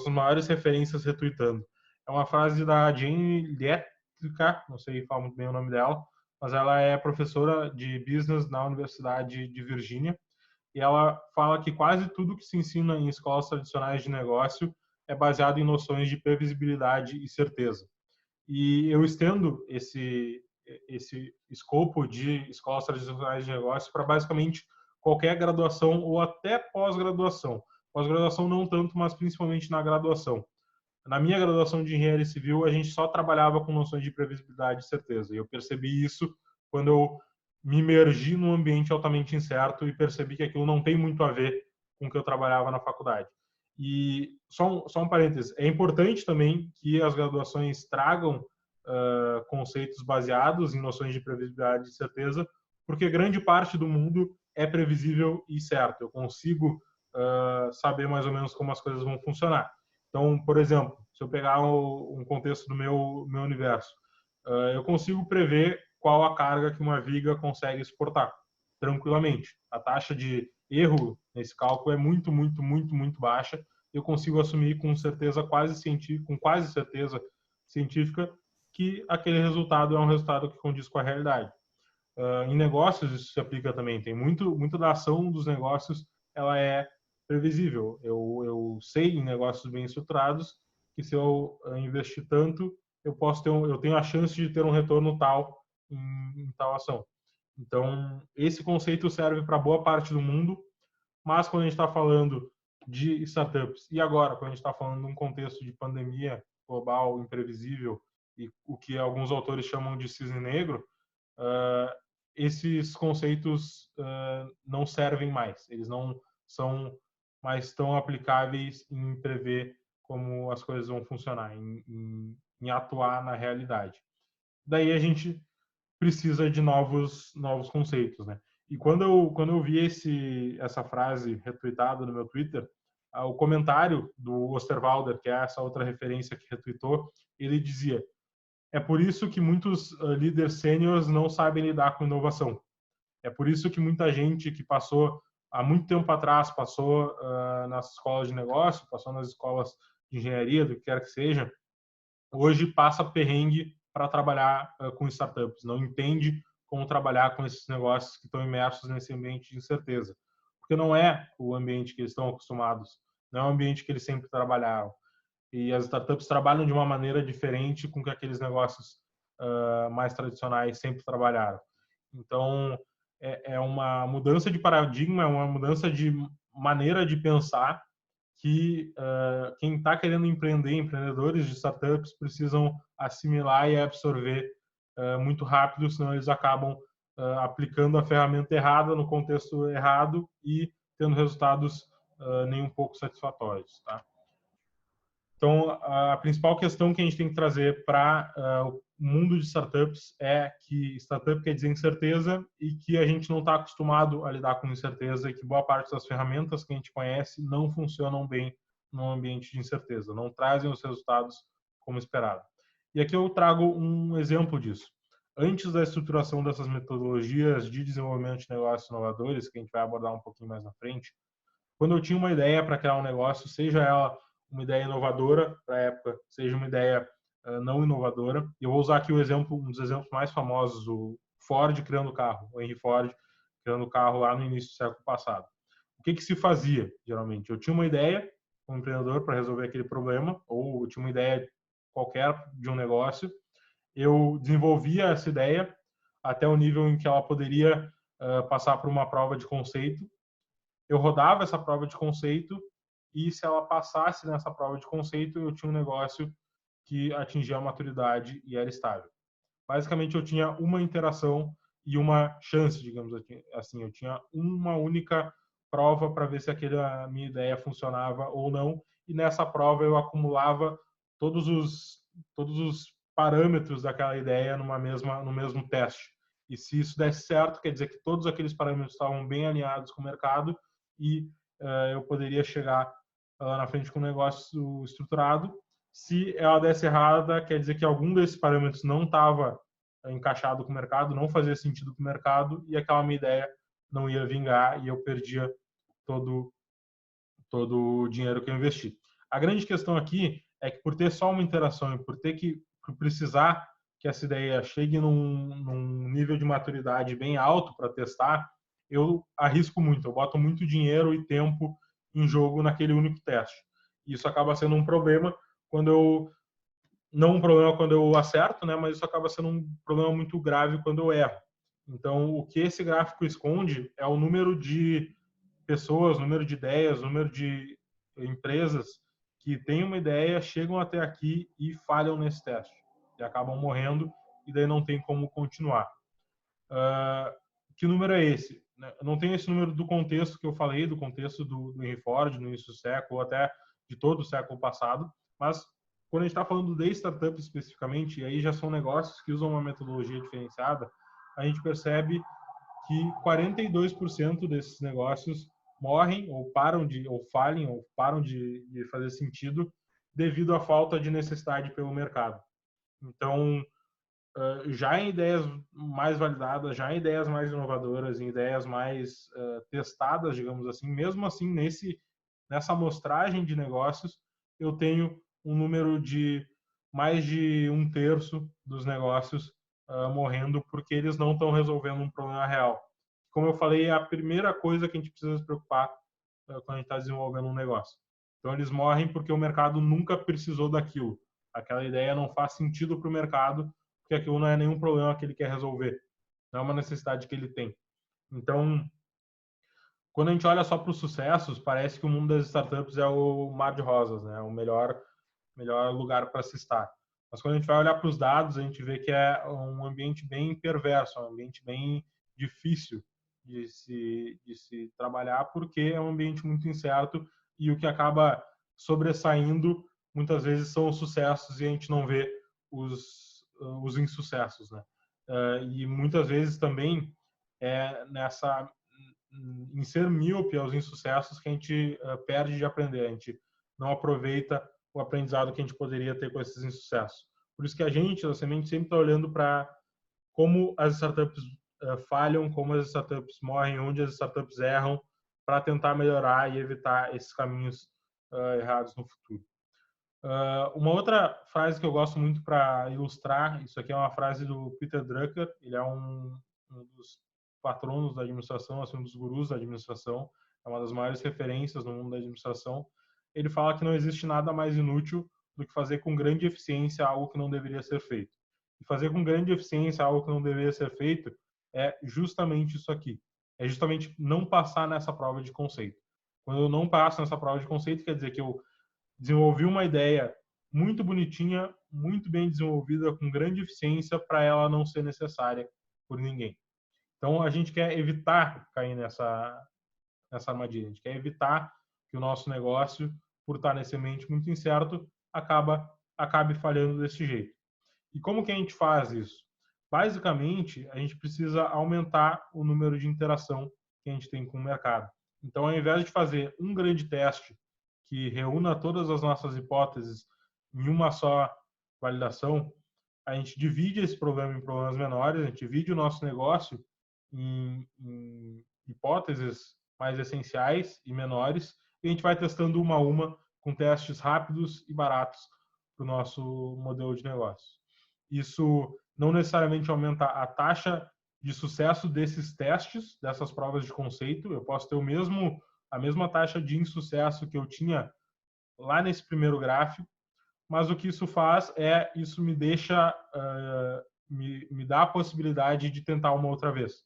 maiores referências retweetando. É uma frase da Jane Lietka, não sei falar muito bem o nome dela, mas ela é professora de business na Universidade de Virgínia e ela fala que quase tudo que se ensina em escolas tradicionais de negócio é baseado em noções de previsibilidade e certeza. E eu estendo esse escopo de escolas tradicionais de negócio para basicamente qualquer graduação ou até pós-graduação. Pós-graduação não tanto, mas principalmente na graduação. Na minha graduação de engenharia civil, a gente só trabalhava com noções de previsibilidade e certeza. E eu percebi isso quando eu me imergi num ambiente altamente incerto e percebi que aquilo não tem muito a ver com o que eu trabalhava na faculdade. E só um parênteses, é importante também que as graduações tragam conceitos baseados em noções de previsibilidade e certeza, porque grande parte do mundo é previsível e certo. Eu consigo saber mais ou menos como as coisas vão funcionar. Então, por exemplo, se eu pegar um contexto do meu universo, eu consigo prever qual a carga que uma viga consegue exportar tranquilamente. A taxa de erro nesse cálculo é muito, muito, muito, muito baixa. Eu consigo assumir com certeza com quase certeza científica que aquele resultado é um resultado que condiz com a realidade. Em negócios isso se aplica também. Tem muito da ação dos negócios, ela é previsível. Eu sei em negócios bem estruturados que se eu investir tanto, eu tenho a chance de ter um retorno tal em tal ação. Então, esse conceito serve para boa parte do mundo, mas quando a gente está falando de startups e agora, quando a gente está falando de um contexto de pandemia global, imprevisível, e o que alguns autores chamam de cisne negro, esses conceitos não servem mais. Eles não são mais tão aplicáveis em prever como as coisas vão funcionar, em atuar na realidade. Daí a gente precisa de novos conceitos, né? E quando eu vi essa frase retweetada no meu Twitter, o comentário do Osterwalder, que é essa outra referência que retweetou, ele dizia: é por isso que muitos líderes sêniores não sabem lidar com inovação. É por isso que muita gente que passou há muito tempo atrás passou nas escolas de negócio, passou nas escolas de engenharia, do que quer que seja, hoje passa perrengue para trabalhar com startups, não entende como trabalhar com esses negócios que estão imersos nesse ambiente de incerteza. Porque não é o ambiente que eles estão acostumados, não é o ambiente que eles sempre trabalharam. E as startups trabalham de uma maneira diferente com que aqueles negócios mais tradicionais sempre trabalharam. Então, é uma mudança de paradigma, é uma mudança de maneira de pensar que quem está querendo empreender, empreendedores de startups, precisam assimilar e absorver muito rápido, senão eles acabam aplicando a ferramenta errada no contexto errado e tendo resultados nem um pouco satisfatórios. Tá? Então, a principal questão que a gente tem que trazer para o mundo de startups é que startup quer dizer incerteza e que a gente não está acostumado a lidar com incerteza e que boa parte das ferramentas que a gente conhece não funcionam bem num ambiente de incerteza, não trazem os resultados como esperado. E aqui eu trago um exemplo disso. Antes da estruturação dessas metodologias de desenvolvimento de negócios inovadores, que a gente vai abordar um pouquinho mais na frente, quando eu tinha uma ideia para criar um negócio, seja ela uma ideia inovadora para a época, seja uma ideia não inovadora. E eu vou usar aqui um dos exemplos mais famosos, o Ford criando o carro, o Henry Ford criando o carro lá no início do século passado. O que se fazia, geralmente? Eu tinha uma ideia como empreendedor para resolver aquele problema, ou eu tinha uma ideia qualquer de um negócio, eu desenvolvia essa ideia até o nível em que ela poderia passar por uma prova de conceito. Eu rodava essa prova de conceito e se ela passasse nessa prova de conceito, eu tinha um negócio que atingia a maturidade e era estável. Basicamente, eu tinha uma interação e uma chance, digamos assim. Eu tinha uma única prova para ver se aquela minha ideia funcionava ou não. E nessa prova eu acumulava todos os parâmetros daquela ideia no mesmo teste. E se isso desse certo, quer dizer que todos aqueles parâmetros estavam bem alinhados com o mercado e eu poderia chegar lá na frente com um negócio estruturado. Se ela desse errada, quer dizer que algum desses parâmetros não estava encaixado com o mercado, não fazia sentido com o mercado e aquela minha ideia não ia vingar e eu perdia todo o dinheiro que eu investi. A grande questão aqui é que por ter só uma interação e por ter que precisar que essa ideia chegue num nível de maturidade bem alto para testar, eu arrisco muito, eu boto muito dinheiro e tempo em jogo naquele único teste. Isso acaba sendo um problema não um problema quando eu acerto, né, mas isso acaba sendo um problema muito grave quando eu erro. Então, o que esse gráfico esconde é o número de pessoas, número de ideias, número de empresas que têm uma ideia, chegam até aqui e falham nesse teste. E acabam morrendo e daí não tem como continuar. Que número é esse? Eu não tenho esse número do contexto que eu falei, do contexto do Henry Ford no início do século, ou até de todo o século passado, mas quando a gente está falando de startup especificamente, e aí já são negócios que usam uma metodologia diferenciada, a gente percebe que 42% desses negócios morrem ou falhem ou param de fazer sentido devido à falta de necessidade pelo mercado. Então, já em ideias mais validadas, já em ideias mais inovadoras, em ideias mais testadas, digamos assim, mesmo assim, nessa amostragem de negócios, eu tenho um número de mais de 1/3 dos negócios morrendo porque eles não estão resolvendo um problema real. Como eu falei, é a primeira coisa que a gente precisa se preocupar quando a gente está desenvolvendo um negócio. Então, eles morrem porque o mercado nunca precisou daquilo. Aquela ideia não faz sentido para o mercado, porque aquilo não é nenhum problema que ele quer resolver. Não é uma necessidade que ele tem. Então, quando a gente olha só para os sucessos, parece que o mundo das startups é o mar de rosas, né? O melhor lugar para se estar. Mas quando a gente vai olhar para os dados, a gente vê que é um ambiente bem perverso, um ambiente bem difícil de se trabalhar, porque é um ambiente muito incerto e o que acaba sobressaindo muitas vezes são os sucessos e a gente não vê os insucessos, né? E muitas vezes também é em ser míope aos insucessos que a gente perde de aprender, a gente não aproveita o aprendizado que a gente poderia ter com esses insucessos. Por isso que a gente, da Semente, sempre está olhando para como as startups falham, como as startups morrem, onde as startups erram, para tentar melhorar e evitar esses caminhos errados no futuro. Uma outra frase que eu gosto muito para ilustrar, isso aqui é uma frase do Peter Drucker, ele é um dos patronos da administração, assim, um dos gurus da administração, é uma das maiores referências no mundo da administração. Ele fala que não existe nada mais inútil do que fazer com grande eficiência algo que não deveria ser feito. E fazer com grande eficiência algo que não deveria ser feito é justamente isso aqui. É justamente não passar nessa prova de conceito. Quando eu não passo nessa prova de conceito, quer dizer que eu desenvolvi uma ideia muito bonitinha, muito bem desenvolvida, com grande eficiência, para ela não ser necessária por ninguém. Então, a gente quer evitar cair nessa armadilha. A gente quer evitar que o nosso negócio, por estar nesse ambiente muito incerto, acabe falhando desse jeito. E como que a gente faz isso? Basicamente, a gente precisa aumentar o número de interação que a gente tem com o mercado. Então, ao invés de fazer um grande teste que reúna todas as nossas hipóteses em uma só validação, a gente divide esse problema em problemas menores, a gente divide o nosso negócio em hipóteses mais essenciais e menores, e a gente vai testando uma a uma com testes rápidos e baratos para o nosso modelo de negócio. Isso não necessariamente aumenta a taxa de sucesso desses testes, dessas provas de conceito. Eu posso ter a mesma taxa de insucesso que eu tinha lá nesse primeiro gráfico, mas o que isso faz é, isso me deixa, me dá a possibilidade de tentar uma outra vez.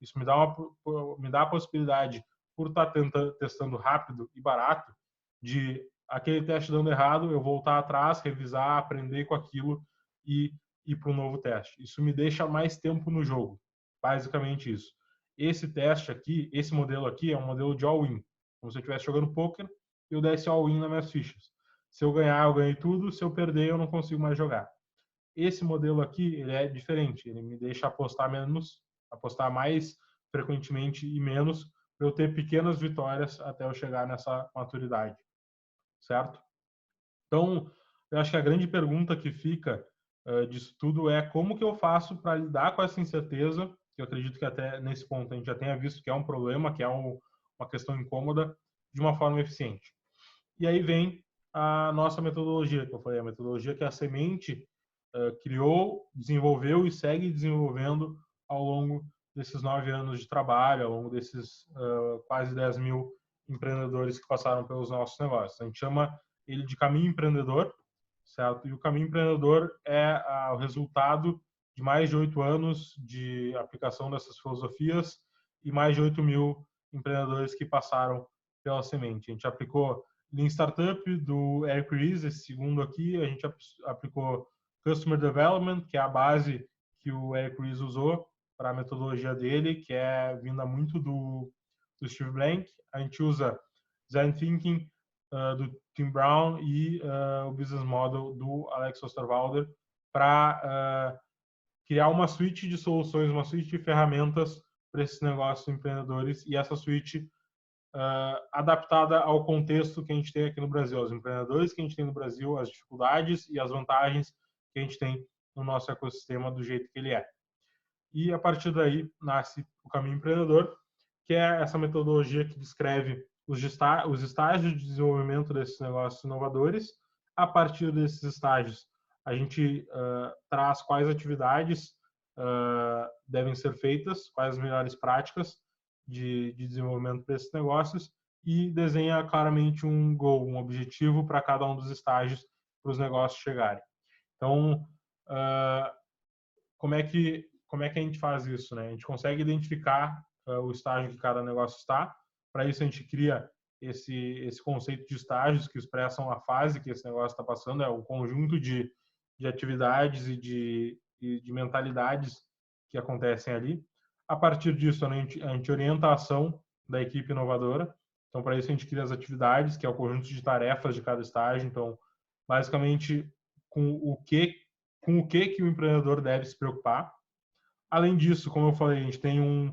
Isso me dá a possibilidade, por estar testando rápido e barato, de aquele teste dando errado, eu voltar atrás, revisar, aprender com aquilo e ir para um novo teste. Isso me deixa mais tempo no jogo, basicamente isso. Esse teste aqui, esse modelo aqui é um modelo de all-in, como se eu estivesse jogando poker e eu desse all-in nas minhas fichas. Se eu ganhar, eu ganhei tudo, se eu perder, eu não consigo mais jogar. Esse modelo aqui, ele é diferente, ele me deixa apostar menos, apostar mais frequentemente e menos, para eu ter pequenas vitórias até eu chegar nessa maturidade, certo? Então, eu acho que a grande pergunta que fica disso tudo é como que eu faço para lidar com essa incerteza, que eu acredito que até nesse ponto a gente já tenha visto que é um problema, que é uma questão incômoda, de uma forma eficiente. E aí vem a nossa metodologia, que eu falei, a metodologia que a Semente criou, desenvolveu e segue desenvolvendo ao longo desses 9 anos de trabalho, ao longo desses quase 10 mil empreendedores que passaram pelos nossos negócios. A gente chama ele de caminho empreendedor, certo? E o caminho empreendedor é o resultado de mais de 8 anos de aplicação dessas filosofias e mais de 8 mil empreendedores que passaram pela Semente. A gente aplicou Lean Startup do Eric Ries, esse segundo aqui, a gente aplicou Customer Development, que é a base que o Eric Ries usou para a metodologia dele, que é vinda muito do Steve Blank. A gente usa Design Thinking do Tim Brown e o Business Model do Alex Osterwalder para criar uma suite de soluções, uma suite de ferramentas para esses negócios empreendedores, e essa suite adaptada ao contexto que a gente tem aqui no Brasil, aos empreendedores que a gente tem no Brasil, as dificuldades e as vantagens que a gente tem no nosso ecossistema do jeito que ele é. E a partir daí nasce o Caminho Empreendedor, que é essa metodologia que descreve os estágios de desenvolvimento desses negócios inovadores. A partir desses estágios, a gente traz quais atividades devem ser feitas, quais as melhores práticas de desenvolvimento para esses negócios, e desenha claramente um goal, um objetivo para cada um dos estágios para os negócios chegarem. Então, como é que a gente faz isso, né? A gente consegue identificar o estágio que cada negócio está. Para isso, a gente cria esse conceito de estágios que expressam a fase que esse negócio está passando, é o conjunto de atividades e de mentalidades que acontecem ali. A partir disso, a gente orienta a ação da equipe inovadora. Então, para isso, a gente cria as atividades, que é o conjunto de tarefas de cada estágio. Então, basicamente, com o que o empreendedor deve se preocupar. Além disso, como eu falei, a gente tem um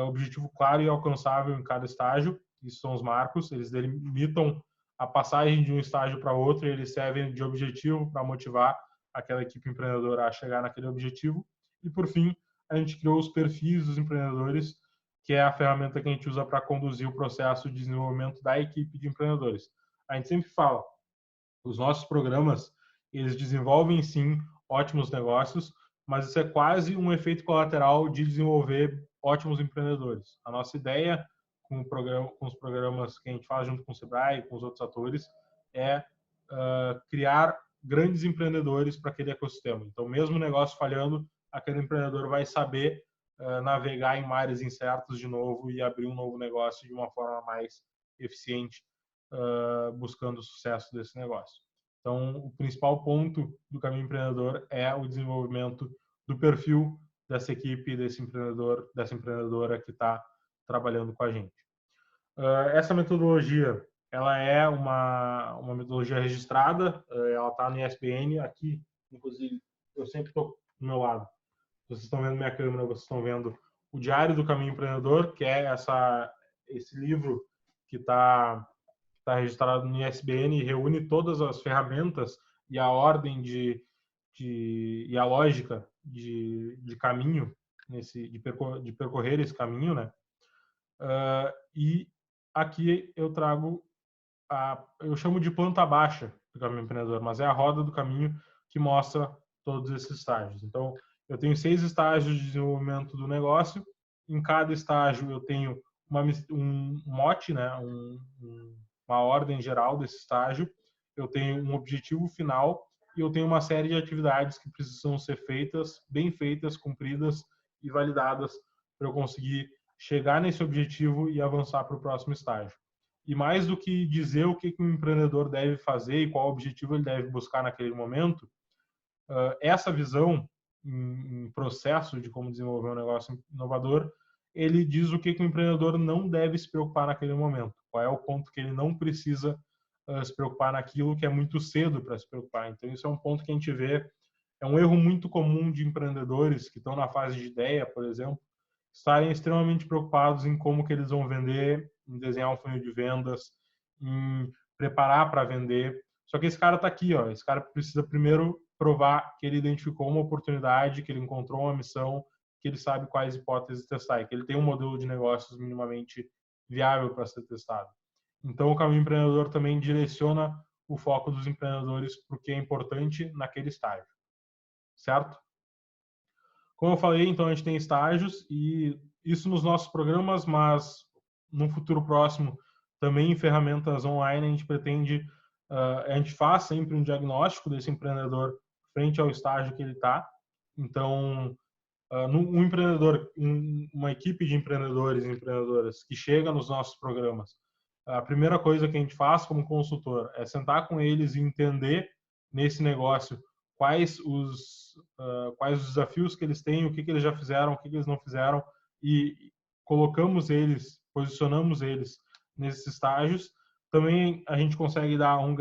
objetivo claro e alcançável em cada estágio. Isso são os marcos. Eles delimitam a passagem de um estágio para outro e eles servem de objetivo para motivar aquela equipe empreendedora a chegar naquele objetivo. E, por fim, a gente criou os perfis dos empreendedores que é a ferramenta que a gente usa para conduzir o processo de desenvolvimento da equipe de empreendedores. A gente sempre fala, os nossos programas, eles desenvolvem sim ótimos negócios, mas isso é quase um efeito colateral de desenvolver ótimos empreendedores. A nossa ideia com os programas que a gente faz junto com o Sebrae e com os outros atores é criar grandes empreendedores para aquele ecossistema. Então, mesmo o negócio falhando, aquele empreendedor vai saber navegar em mares incertos de novo e abrir um novo negócio de uma forma mais eficiente, buscando o sucesso desse negócio. Então, o principal ponto do caminho empreendedor é o desenvolvimento do perfil dessa equipe, desse empreendedor, dessa empreendedora que está trabalhando com a gente. Essa metodologia, ela é uma metodologia registrada, ela está no ISBN, aqui, inclusive, eu sempre estou do meu lado. Vocês estão vendo minha câmera, vocês estão vendo o Diário do Caminho Empreendedor, que é esse livro que está registrado no ISBN e reúne todas as ferramentas e a ordem e a lógica de caminho, de percorrer esse caminho, né? E aqui eu trago, eu chamo de planta baixa do caminho empreendedor, mas é a roda do caminho que mostra todos esses estágios. Então, eu tenho 6 estágios de desenvolvimento do negócio. Em cada estágio eu tenho um mote, né? Uma ordem geral desse estágio. Eu tenho um objetivo final e eu tenho uma série de atividades que precisam ser feitas, bem feitas, cumpridas e validadas para eu conseguir chegar nesse objetivo e avançar para o próximo estágio. E mais do que dizer o que um empreendedor deve fazer e qual objetivo ele deve buscar naquele momento, essa visão em processo de como desenvolver um negócio inovador, ele diz o que o empreendedor não deve se preocupar naquele momento. Qual é o ponto que ele não precisa se preocupar naquilo que é muito cedo para se preocupar. Então, isso é um ponto que a gente vê, é um erro muito comum de empreendedores que estão na fase de ideia, por exemplo, estarem extremamente preocupados em como que eles vão vender, em desenhar um funil de vendas, em preparar para vender. Só que esse cara está aqui, ó. Esse cara precisa primeiro provar que ele identificou uma oportunidade, que ele encontrou uma missão, que ele sabe quais hipóteses testar e que ele tem um modelo de negócios minimamente viável para ser testado. Então, o caminho empreendedor também direciona o foco dos empreendedores para o que é importante naquele estágio, certo? Como eu falei, então a gente tem estágios e isso nos nossos programas, mas no futuro próximo também em ferramentas online a gente pretende, a gente faz sempre um diagnóstico desse empreendedor frente ao estágio que ele está. Então, um empreendedor, uma equipe de empreendedores e empreendedoras que chega nos nossos programas, a primeira coisa que a gente faz como consultor é sentar com eles e entender nesse negócio quais os desafios que eles têm, o que eles já fizeram, o que eles não fizeram e colocamos eles, posicionamos eles nesses estágios. Também a gente consegue dar um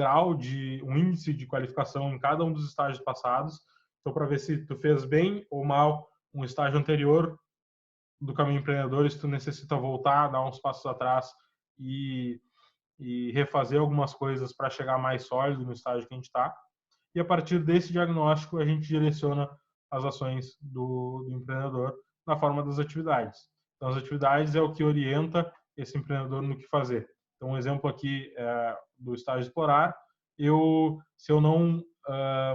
índice de qualificação em cada um dos estágios passados. Então, para ver se tu fez bem ou mal um estágio anterior do caminho empreendedor, se tu necessita voltar, dar uns passos atrás e refazer algumas coisas para chegar mais sólido no estágio que a gente está. E a partir desse diagnóstico, a gente direciona as ações do empreendedor na forma das atividades. Então, as atividades é o que orienta esse empreendedor no que fazer. Então, um exemplo aqui do estágio explorar, se eu não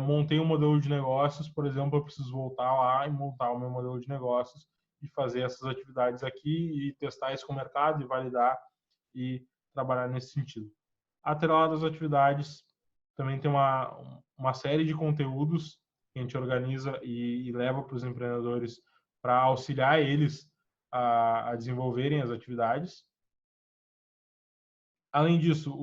montei um modelo de negócios, por exemplo, eu preciso voltar lá e montar o meu modelo de negócios e fazer essas atividades aqui e testar isso com o mercado e validar e trabalhar nesse sentido. Atrelado às atividades, também tem uma série de conteúdos que a gente organiza e leva para os empreendedores para auxiliar eles a desenvolverem as atividades. Além disso,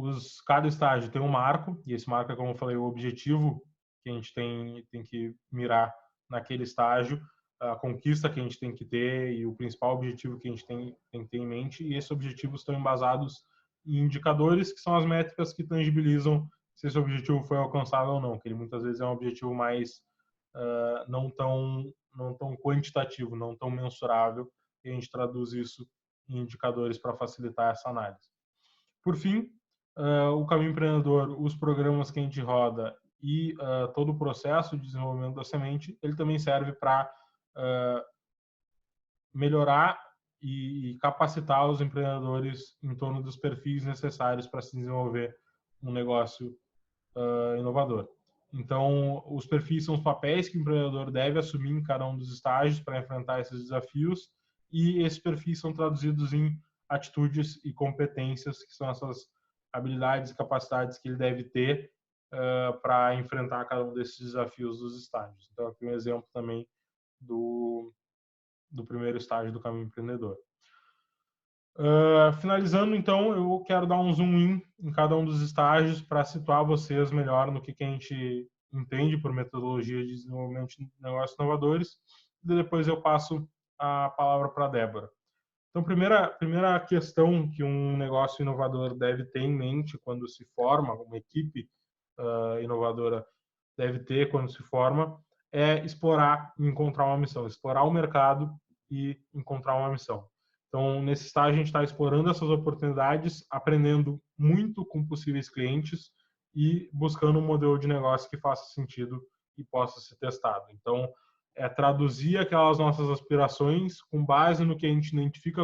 cada estágio tem um marco, e esse marco é, como eu falei, o objetivo que a gente tem que mirar naquele estágio, a conquista que a gente tem que ter e o principal objetivo que a gente tem que ter em mente, e esses objetivos estão embasados em indicadores que são as métricas que tangibilizam se esse objetivo foi alcançado ou não, que ele muitas vezes é um objetivo mais não tão quantitativo, não tão mensurável, e a gente traduz isso em indicadores para facilitar essa análise. Por fim, o caminho empreendedor, os programas que a gente roda e todo o processo de desenvolvimento da semente, ele também serve para melhorar e capacitar os empreendedores em torno dos perfis necessários para se desenvolver um negócio inovador. Então, os perfis são os papéis que o empreendedor deve assumir em cada um dos estágios para enfrentar esses desafios, e esses perfis são traduzidos em atitudes e competências, que são essas habilidades e capacidades que ele deve ter para enfrentar cada um desses desafios dos estágios. Então, aqui um exemplo também do primeiro estágio do caminho empreendedor. Finalizando, então, eu quero dar um zoom in em cada um dos estágios para situar vocês melhor no que a gente entende por metodologia de desenvolvimento de negócios inovadores, e depois eu passo a palavra para a Débora. Então, primeira questão que um negócio inovador deve ter em mente quando se forma, uma equipe inovadora deve ter quando se forma, é explorar e encontrar uma missão, explorar o mercado e encontrar uma missão. Então, nesse estágio, a gente está explorando essas oportunidades, aprendendo muito com possíveis clientes e buscando um modelo de negócio que faça sentido e possa ser testado. Então, é traduzir aquelas nossas aspirações com base no que a gente identifica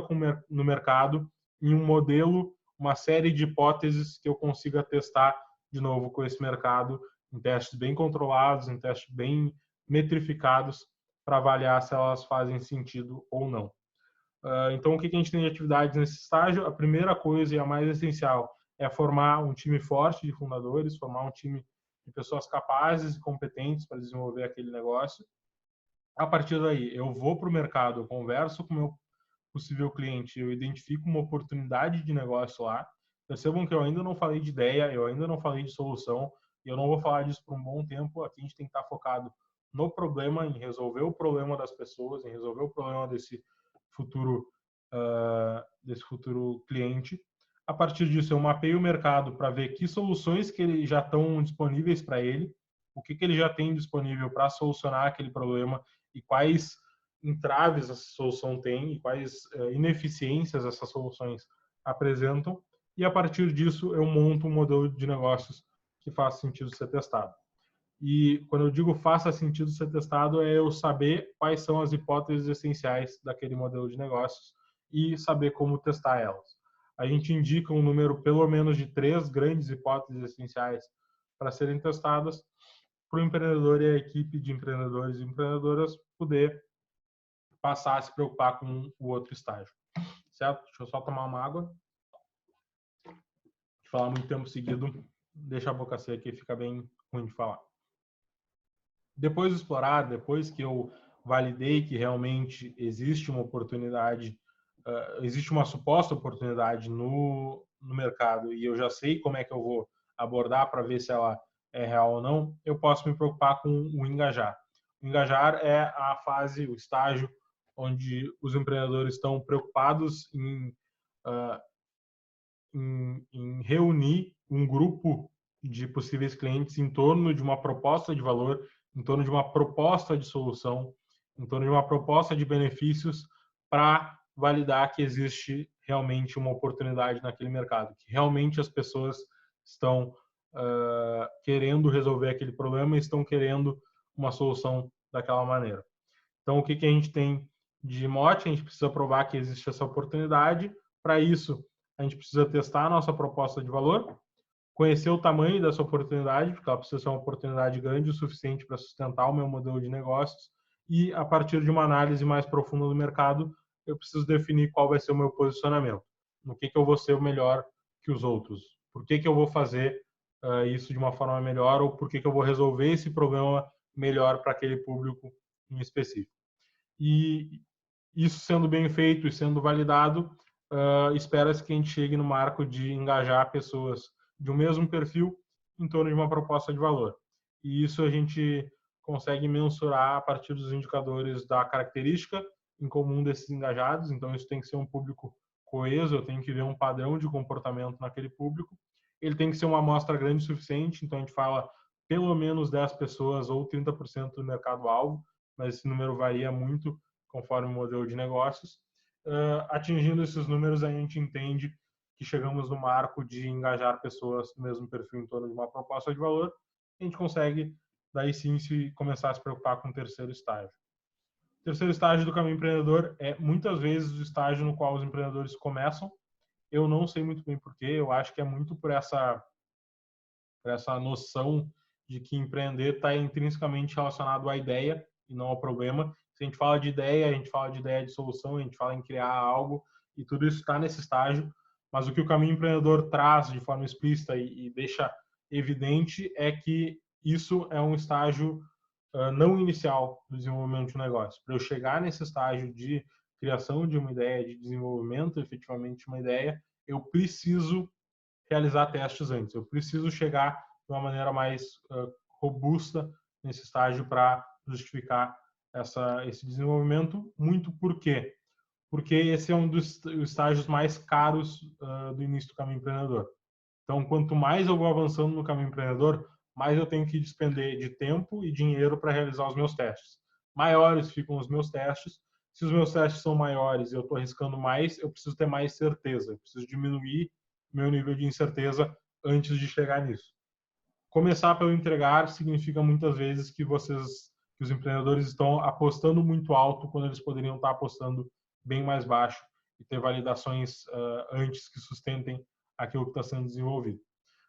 no mercado em um modelo, uma série de hipóteses que eu consiga testar de novo com esse mercado em testes bem controlados, em testes bem metrificados para avaliar se elas fazem sentido ou não. Então, o que a gente tem de atividades nesse estágio? A primeira coisa e a mais essencial é formar um time forte de fundadores, formar um time de pessoas capazes e competentes para desenvolver aquele negócio. A partir daí, eu vou para o mercado, eu converso com o meu possível cliente, eu identifico uma oportunidade de negócio lá. Percebam que eu ainda não falei de ideia, eu ainda não falei de solução, e eu não vou falar disso por um bom tempo. Aqui a gente tem que estar focado no problema, em resolver o problema das pessoas, em resolver o problema desse futuro cliente. A partir disso, eu mapeio o mercado para ver que soluções que ele já estão disponíveis para ele, o que ele já tem disponível para solucionar aquele problema e quais entraves essa solução tem e quais ineficiências essas soluções apresentam. E a partir disso, eu monto um modelo de negócios que faça sentido ser testado. E quando eu digo faça sentido ser testado, é eu saber quais são as hipóteses essenciais daquele modelo de negócios e saber como testar elas. A gente indica um número pelo menos de 3 grandes hipóteses essenciais para serem testadas, para o empreendedor e a equipe de empreendedores e empreendedoras poder passar a se preocupar com o outro estágio. Certo? Deixa eu só tomar uma água. De falar muito tempo seguido, deixa a boca seca e fica bem ruim de falar. Depois de explorar, depois que eu validei que realmente existe uma oportunidade, existe uma suposta oportunidade no mercado e eu já sei como é que eu vou abordar para ver se ela é real ou não, eu posso me preocupar com o engajar. O engajar é a fase, o estágio onde os empreendedores estão preocupados em reunir um grupo de possíveis clientes em torno de uma proposta de valor, em torno de uma proposta de solução, em torno de uma proposta de benefícios para validar que existe realmente uma oportunidade naquele mercado, que realmente as pessoas estão querendo resolver aquele problema e estão querendo uma solução daquela maneira. Então, o que a gente tem de mote? A gente precisa provar que existe essa oportunidade. Para isso, a gente precisa testar a nossa proposta de valor, conhecer o tamanho dessa oportunidade, porque ela precisa ser uma oportunidade grande o suficiente para sustentar o meu modelo de negócios, e a partir de uma análise mais profunda do mercado, eu preciso definir qual vai ser o meu posicionamento, no que eu vou ser o melhor que os outros, por que eu vou fazer isso de uma forma melhor, ou por que eu vou resolver esse problema melhor para aquele público em específico. E isso sendo bem feito e sendo validado, espera-se que a gente chegue no marco de engajar pessoas de um mesmo perfil em torno de uma proposta de valor. E isso a gente consegue mensurar a partir dos indicadores da característica em comum desses engajados. Então, isso tem que ser um público coeso, eu tenho que ver um padrão de comportamento naquele público. Ele tem que ser uma amostra grande o suficiente, então a gente fala pelo menos 10 pessoas ou 30% do mercado-alvo, mas esse número varia muito conforme o modelo de negócios. Atingindo esses números, a gente entende que chegamos no marco de engajar pessoas no mesmo perfil em torno de uma proposta de valor. A gente consegue, daí sim, se começar a se preocupar com o terceiro estágio. O terceiro estágio do caminho empreendedor é muitas vezes o estágio no qual os empreendedores começam. Eu não sei muito bem porquê, eu acho que é muito por essa noção de que empreender está intrinsecamente relacionado à ideia e não ao problema. Se a gente fala de ideia, a gente fala de ideia de solução, a gente fala em criar algo, e tudo isso está nesse estágio. Mas o que o caminho empreendedor traz de forma explícita e deixa evidente é que isso é um estágio não inicial do desenvolvimento de um negócio. Para eu chegar nesse estágio de criação de uma ideia, de desenvolvimento efetivamente de uma ideia, eu preciso realizar testes antes. Eu preciso chegar de uma maneira mais robusta nesse estágio para justificar esse desenvolvimento. Muito por quê? Porque esse é um dos estágios mais caros do início do caminho empreendedor. Então, quanto mais eu vou avançando no caminho empreendedor, mais eu tenho que despender de tempo e dinheiro para realizar os meus testes. Maiores ficam os meus testes. Se os meus testes são maiores e eu estou arriscando mais, eu preciso ter mais certeza. Eu preciso diminuir meu nível de incerteza antes de chegar nisso. Começar pelo entregar significa muitas vezes que os empreendedores estão apostando muito alto quando eles poderiam estar apostando bem mais baixo e ter validações antes que sustentem aquilo que está sendo desenvolvido.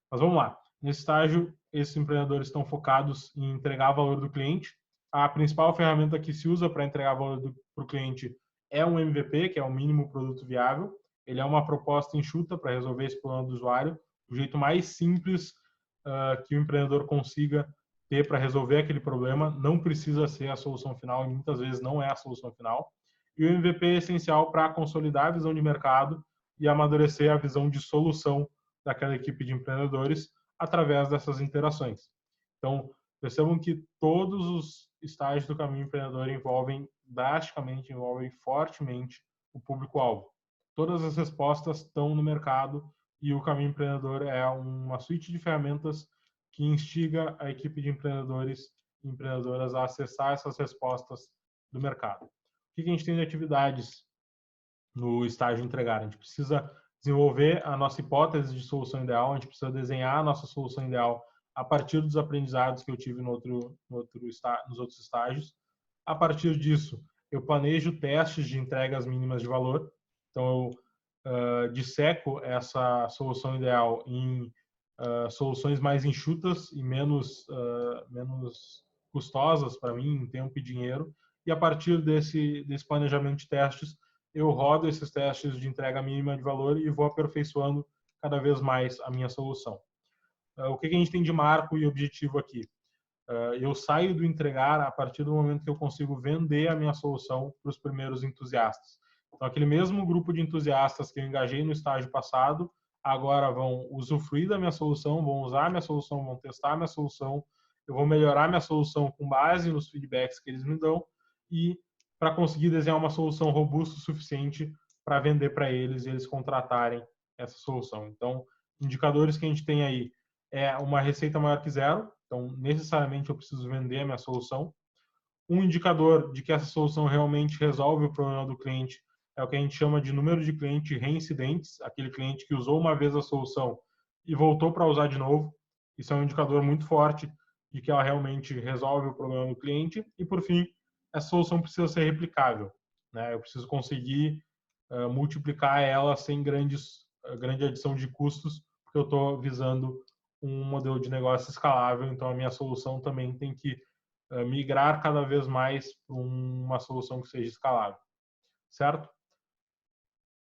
Mas vamos lá. Nesse estágio, esses empreendedores estão focados em entregar valor do cliente. A principal ferramenta que se usa para entregar valor para o cliente é um MVP, que é o mínimo produto viável. Ele é uma proposta enxuta para resolver esse problema do usuário. O jeito mais simples que o empreendedor consiga ter para resolver aquele problema. Não precisa ser a solução final e muitas vezes não é a solução final. E o MVP é essencial para consolidar a visão de mercado e amadurecer a visão de solução daquela equipe de empreendedores através dessas interações. Então, percebam que todos os estágios do caminho empreendedor envolvem fortemente o público-alvo. Todas as respostas estão no mercado e o caminho empreendedor é uma suíte de ferramentas que instiga a equipe de empreendedores e empreendedoras a acessar essas respostas do mercado. O que a gente tem de atividades no estágio entregar? A gente precisa desenvolver a nossa hipótese de solução ideal, a gente precisa desenhar a nossa solução ideal a partir dos aprendizados que eu tive nos outros estágios. A partir disso, eu planejo testes de entregas mínimas de valor. Então, eu disseco essa solução ideal em soluções mais enxutas e menos custosas para mim, em tempo e dinheiro. E a partir desse planejamento de testes, eu rodo esses testes de entrega mínima de valor e vou aperfeiçoando cada vez mais a minha solução. O que a gente tem de marco e objetivo aqui? Eu saio do entregar a partir do momento que eu consigo vender a minha solução para os primeiros entusiastas. Então, aquele mesmo grupo de entusiastas que eu engajei no estágio passado, agora vão usufruir da minha solução, vão usar a minha solução, vão testar a minha solução, eu vou melhorar a minha solução com base nos feedbacks que eles me dão e para conseguir desenhar uma solução robusta o suficiente para vender para eles e eles contratarem essa solução. Então, indicadores que a gente tem aí é uma receita maior que zero, então necessariamente eu preciso vender a minha solução. Um indicador de que essa solução realmente resolve o problema do cliente é o que a gente chama de número de clientes reincidentes, aquele cliente que usou uma vez a solução e voltou para usar de novo. Isso é um indicador muito forte de que ela realmente resolve o problema do cliente. E, por fim, essa solução precisa ser replicável, né? Eu preciso conseguir multiplicar ela sem grande adição de custos, porque eu estou visando um modelo de negócio escalável, então a minha solução também tem que migrar cada vez mais para uma solução que seja escalável, certo?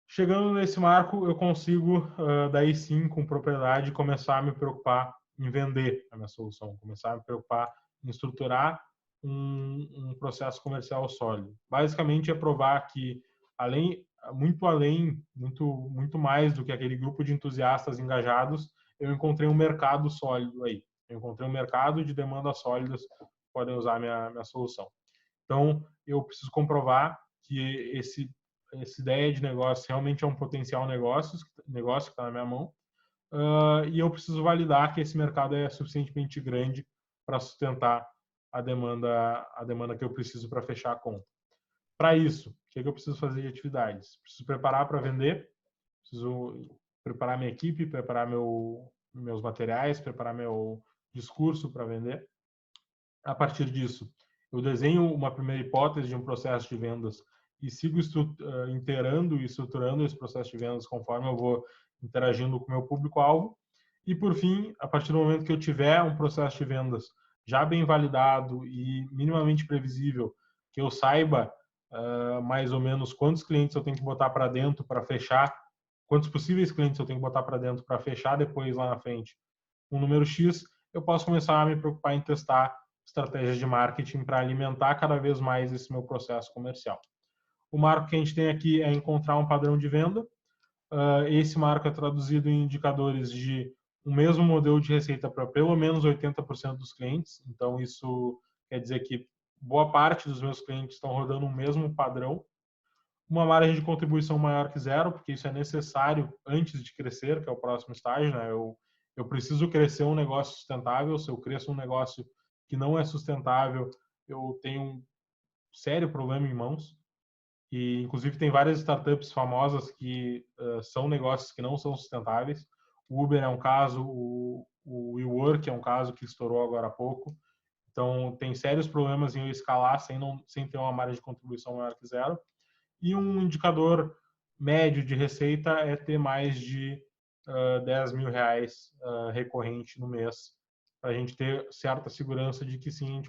Chegando nesse marco, eu consigo, daí sim, com propriedade, começar a me preocupar em vender a minha solução, começar a me preocupar em estruturar um processo comercial sólido. Basicamente, é provar que, muito mais do que aquele grupo de entusiastas engajados, eu encontrei um mercado sólido aí. Eu encontrei um mercado de demandas sólidas que podem usar a minha solução. Então, eu preciso comprovar que essa ideia de negócio realmente é um potencial negócio que está na minha mão, e eu preciso validar que esse mercado é suficientemente grande para sustentar a demanda que eu preciso para fechar a conta. Para isso, o que eu preciso fazer de atividades? Preciso preparar para vender, preciso preparar minha equipe, preparar meus materiais, preparar meu discurso para vender. A partir disso, eu desenho uma primeira hipótese de um processo de vendas e sigo inteirando e estruturando esse processo de vendas conforme eu vou interagindo com o meu público-alvo. E, por fim, a partir do momento que eu tiver um processo de vendas já bem validado e minimamente previsível, que eu saiba mais ou menos quantos clientes eu tenho que botar para dentro para fechar, quantos possíveis clientes eu tenho que botar para dentro para fechar depois lá na frente um número X, eu posso começar a me preocupar em testar estratégias de marketing para alimentar cada vez mais esse meu processo comercial. O marco que a gente tem aqui é encontrar um padrão de venda. Esse marco é traduzido em indicadores de um mesmo modelo de receita para pelo menos 80% dos clientes. Então, isso quer dizer que boa parte dos meus clientes estão rodando o mesmo padrão. Uma margem de contribuição maior que zero, porque isso é necessário antes de crescer, que é o próximo estágio, né? Eu preciso crescer um negócio sustentável. Se eu cresço um negócio que não é sustentável, eu tenho um sério problema em mãos. E, inclusive, tem várias startups famosas que são negócios que não são sustentáveis. O Uber é um caso, o WeWork é um caso que estourou agora há pouco. Então, tem sérios problemas em eu escalar sem ter uma margem de contribuição maior que zero. E um indicador médio de receita é ter mais de R$10 mil recorrente no mês, para a gente ter certa segurança de que sim,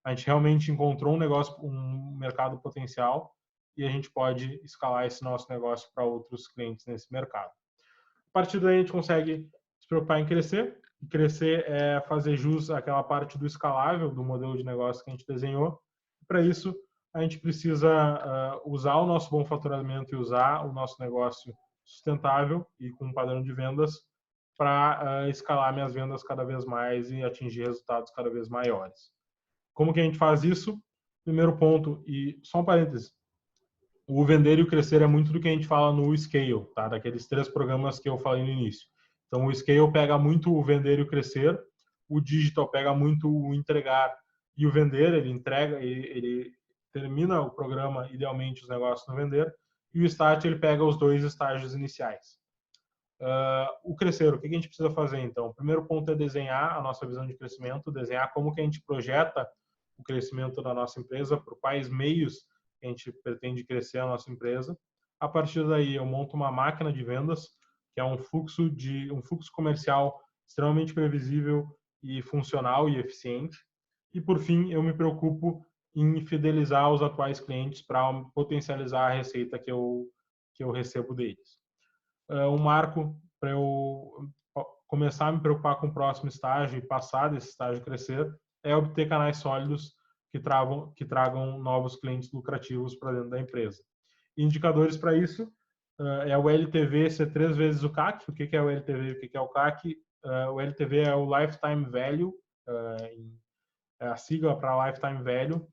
a gente realmente encontrou um negócio, um mercado potencial, e a gente pode escalar esse nosso negócio para outros clientes nesse mercado. A partir daí a gente consegue se preocupar em crescer, e crescer é fazer jus àquela parte do escalável do modelo de negócio que a gente desenhou. Para isso, a gente precisa usar o nosso bom faturamento e usar o nosso negócio sustentável e com um padrão de vendas para escalar minhas vendas cada vez mais e atingir resultados cada vez maiores. Como que a gente faz isso? Primeiro ponto, e só um parênteses, o vender e o crescer é muito do que a gente fala no Scale, tá? Daqueles 3 programas que eu falei no início. Então, o Scale pega muito o vender e o crescer, o Digital pega muito o entregar e o vender, ele termina o programa, idealmente, os negócios no vender, e o Start, ele pega os 2 estágios iniciais. O crescer, o que a gente precisa fazer, então? O primeiro ponto é desenhar a nossa visão de crescimento, desenhar como que a gente projeta o crescimento da nossa empresa, por quais meios a gente pretende crescer a nossa empresa. A partir daí, eu monto uma máquina de vendas, que é um fluxo comercial extremamente previsível e funcional e eficiente. E, por fim, eu me preocupo em fidelizar os atuais clientes para potencializar a receita que eu recebo deles. Um marco para eu começar a me preocupar com o próximo estágio e passar desse estágio crescer é obter canais sólidos que tragam novos clientes lucrativos para dentro da empresa. Indicadores para isso é o LTV ser 3 vezes o CAC. O que é o LTV e o que é o CAC? O LTV é o Lifetime Value, é a sigla para Lifetime Value,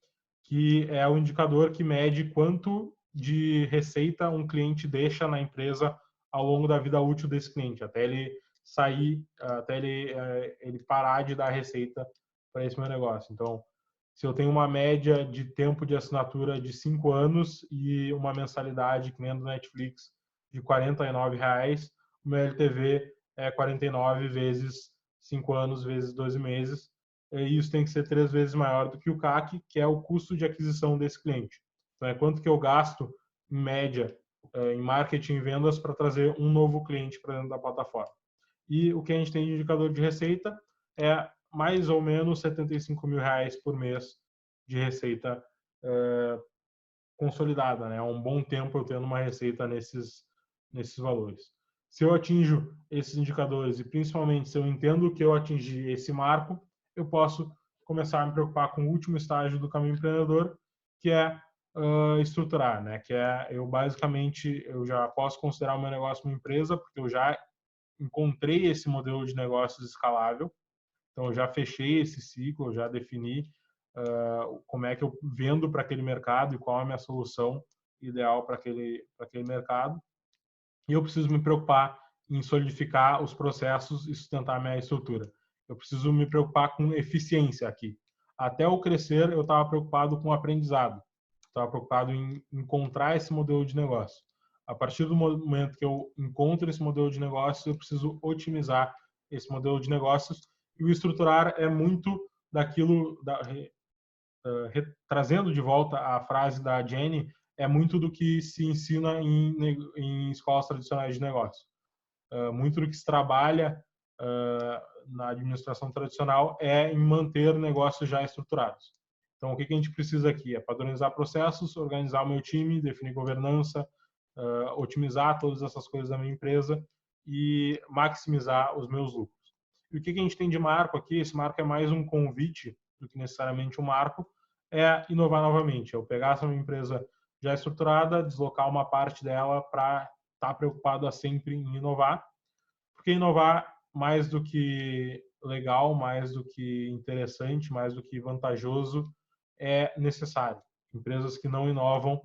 que é o indicador que mede quanto de receita um cliente deixa na empresa ao longo da vida útil desse cliente, até ele sair, até ele parar de dar receita para esse meu negócio. Então, se eu tenho uma média de tempo de assinatura de 5 anos e uma mensalidade, que nem do Netflix, de R$49, o meu LTV é 49 vezes 5 anos vezes 12 meses, e isso tem que ser 3 vezes maior do que o CAC, que é o custo de aquisição desse cliente. Então, é quanto que eu gasto, em média, em marketing e vendas para trazer um novo cliente para dentro da plataforma. E o que a gente tem de indicador de receita é mais ou menos R$75 mil por mês de receita consolidada, né? Há um bom tempo eu tendo uma receita nesses valores. Se eu atinjo esses indicadores e principalmente se eu entendo que eu atingi esse marco, eu posso começar a me preocupar com o último estágio do caminho empreendedor, que é estruturar, né? Que é eu já posso considerar o meu negócio uma empresa, porque eu já encontrei esse modelo de negócios escalável. Então, eu já fechei esse ciclo, eu já defini como é que eu vendo para aquele mercado e qual é a minha solução ideal para aquele mercado. E eu preciso me preocupar em solidificar os processos e sustentar a minha estrutura. Eu preciso me preocupar com eficiência aqui. Até eu crescer, eu estava preocupado com o aprendizado. Estava preocupado em encontrar esse modelo de negócio. A partir do momento que eu encontro esse modelo de negócio, eu preciso otimizar esse modelo de negócios. E o estruturar é muito daquilo trazendo de volta a frase da Jenny, é muito do que se ensina em escolas tradicionais de negócio. Muito do que se trabalha na administração tradicional é em manter negócios já estruturados. Então, o que a gente precisa aqui é padronizar processos, organizar o meu time, definir governança, otimizar todas essas coisas da minha empresa e maximizar os meus lucros. E o que a gente tem de marco aqui? Esse marco é mais um convite do que necessariamente um marco, é inovar novamente. Eu pegar essa minha empresa já estruturada, deslocar uma parte dela para estar preocupado a sempre em inovar, porque inovar mais do que legal, mais do que interessante, mais do que vantajoso, é necessário. Empresas que não inovam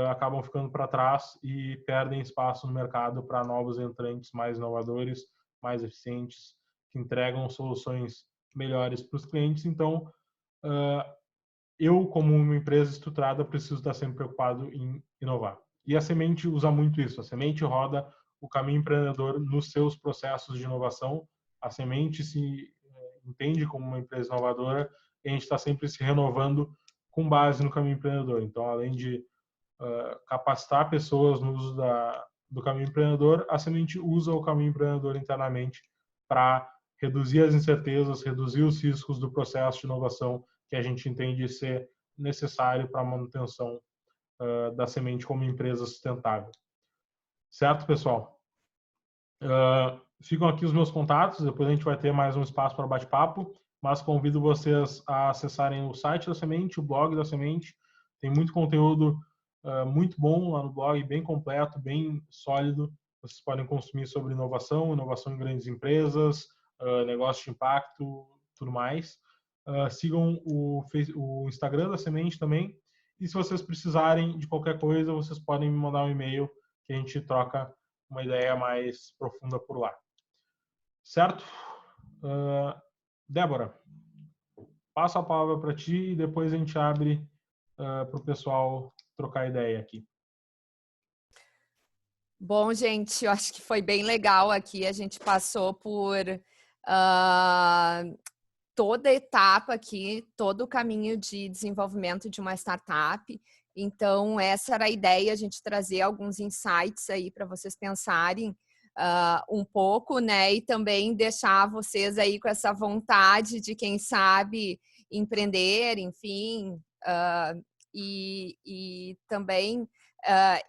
acabam ficando para trás e perdem espaço no mercado para novos entrantes mais inovadores, mais eficientes, que entregam soluções melhores para os clientes. Então, eu, como uma empresa estruturada, preciso estar sempre preocupado em inovar. E a Semente usa muito isso. A Semente roda o caminho empreendedor nos seus processos de inovação. A Semente se entende como uma empresa inovadora e a gente está sempre se renovando com base no caminho empreendedor. Então, além de capacitar pessoas no uso do caminho empreendedor, a Semente usa o caminho empreendedor internamente para reduzir as incertezas, reduzir os riscos do processo de inovação que a gente entende ser necessário para a manutenção da Semente como empresa sustentável. Certo, pessoal? Ficam aqui os meus contatos, depois a gente vai ter mais um espaço para bate-papo, mas convido vocês a acessarem o site da Semente, o blog da Semente. Tem muito conteúdo muito bom lá no blog, bem completo, bem sólido. Vocês podem consumir sobre inovação, inovação em grandes empresas, negócio de impacto, tudo mais. Sigam o Instagram da Semente também. E se vocês precisarem de qualquer coisa, vocês podem me mandar um e-mail que a gente troca uma ideia mais profunda por lá. Certo? Débora, passo a palavra para ti e depois a gente abre para o pessoal trocar ideia aqui. Bom, gente, eu acho que foi bem legal aqui. A gente passou por toda a etapa aqui, todo o caminho de desenvolvimento de uma startup. Então, essa era a ideia, a gente trazer alguns insights aí para vocês pensarem um pouco, né? E também deixar vocês aí com essa vontade de, quem sabe, empreender, enfim, e também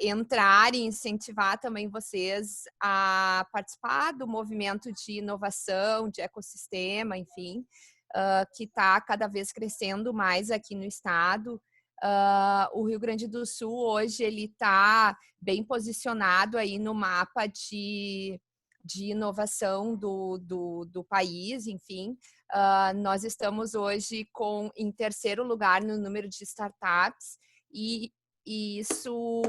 entrar e incentivar também vocês a participar do movimento de inovação, de ecossistema, enfim, que está cada vez crescendo mais aqui no estado. O Rio Grande do Sul hoje ele está bem posicionado aí no mapa de inovação do país, enfim. Nós estamos hoje em terceiro lugar no número de startups e isso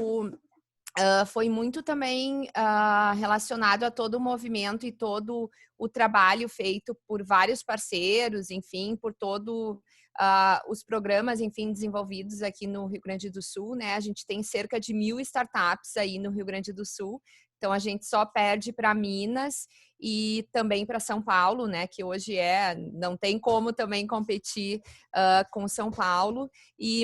foi muito também relacionado a todo o movimento e todo o trabalho feito por vários parceiros, enfim, por todo os programas, enfim, desenvolvidos aqui no Rio Grande do Sul, né? A gente tem cerca de 1.000 startups aí no Rio Grande do Sul, então a gente só perde para Minas e também para São Paulo, né? Que hoje não tem como também competir com São Paulo.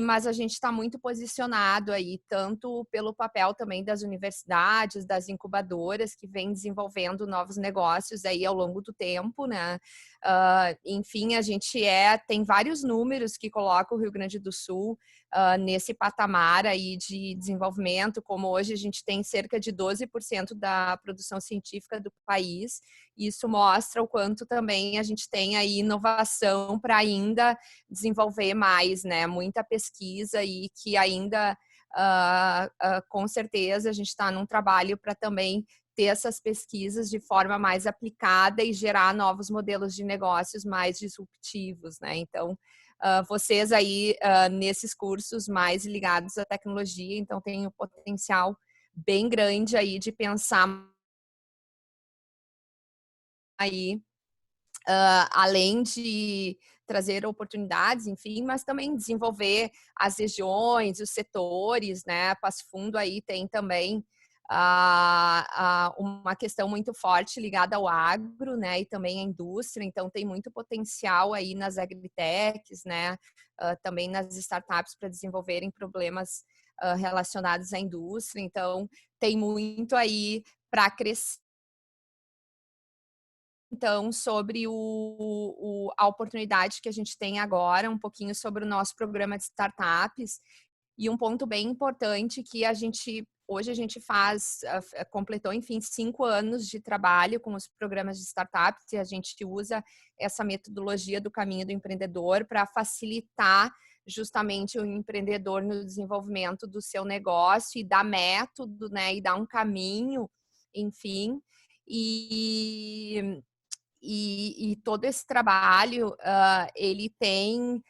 Mas a gente está muito posicionado aí, tanto pelo papel também das universidades, das incubadoras, que vem desenvolvendo novos negócios aí ao longo do tempo, né? Enfim, a gente tem vários números que colocam o Rio Grande do Sul nesse patamar aí de desenvolvimento, como hoje a gente tem cerca de 12% da produção científica do país. Isso mostra o quanto também a gente tem aí inovação para ainda desenvolver mais, né? Muita pesquisa e que ainda, com certeza, a gente está num trabalho para também ter essas pesquisas de forma mais aplicada e gerar novos modelos de negócios mais disruptivos, né? Então, vocês aí nesses cursos mais ligados à tecnologia, então tem um potencial bem grande aí de pensar aí, além de trazer oportunidades, enfim, mas também desenvolver as regiões, os setores, né? Passo Fundo aí tem também uma questão muito forte ligada ao agro, né, e também à indústria, então tem muito potencial aí nas agritechs, né, também nas startups para desenvolverem problemas relacionados à indústria, então tem muito aí para crescer. Então, sobre a oportunidade que a gente tem agora, um pouquinho sobre o nosso programa de startups, e um ponto bem importante que hoje a gente completou, enfim, 5 anos de trabalho com os programas de startups e a gente usa essa metodologia do caminho do empreendedor para facilitar justamente o empreendedor no desenvolvimento do seu negócio e dar método, né, e dar um caminho, enfim, e todo esse trabalho, ele tem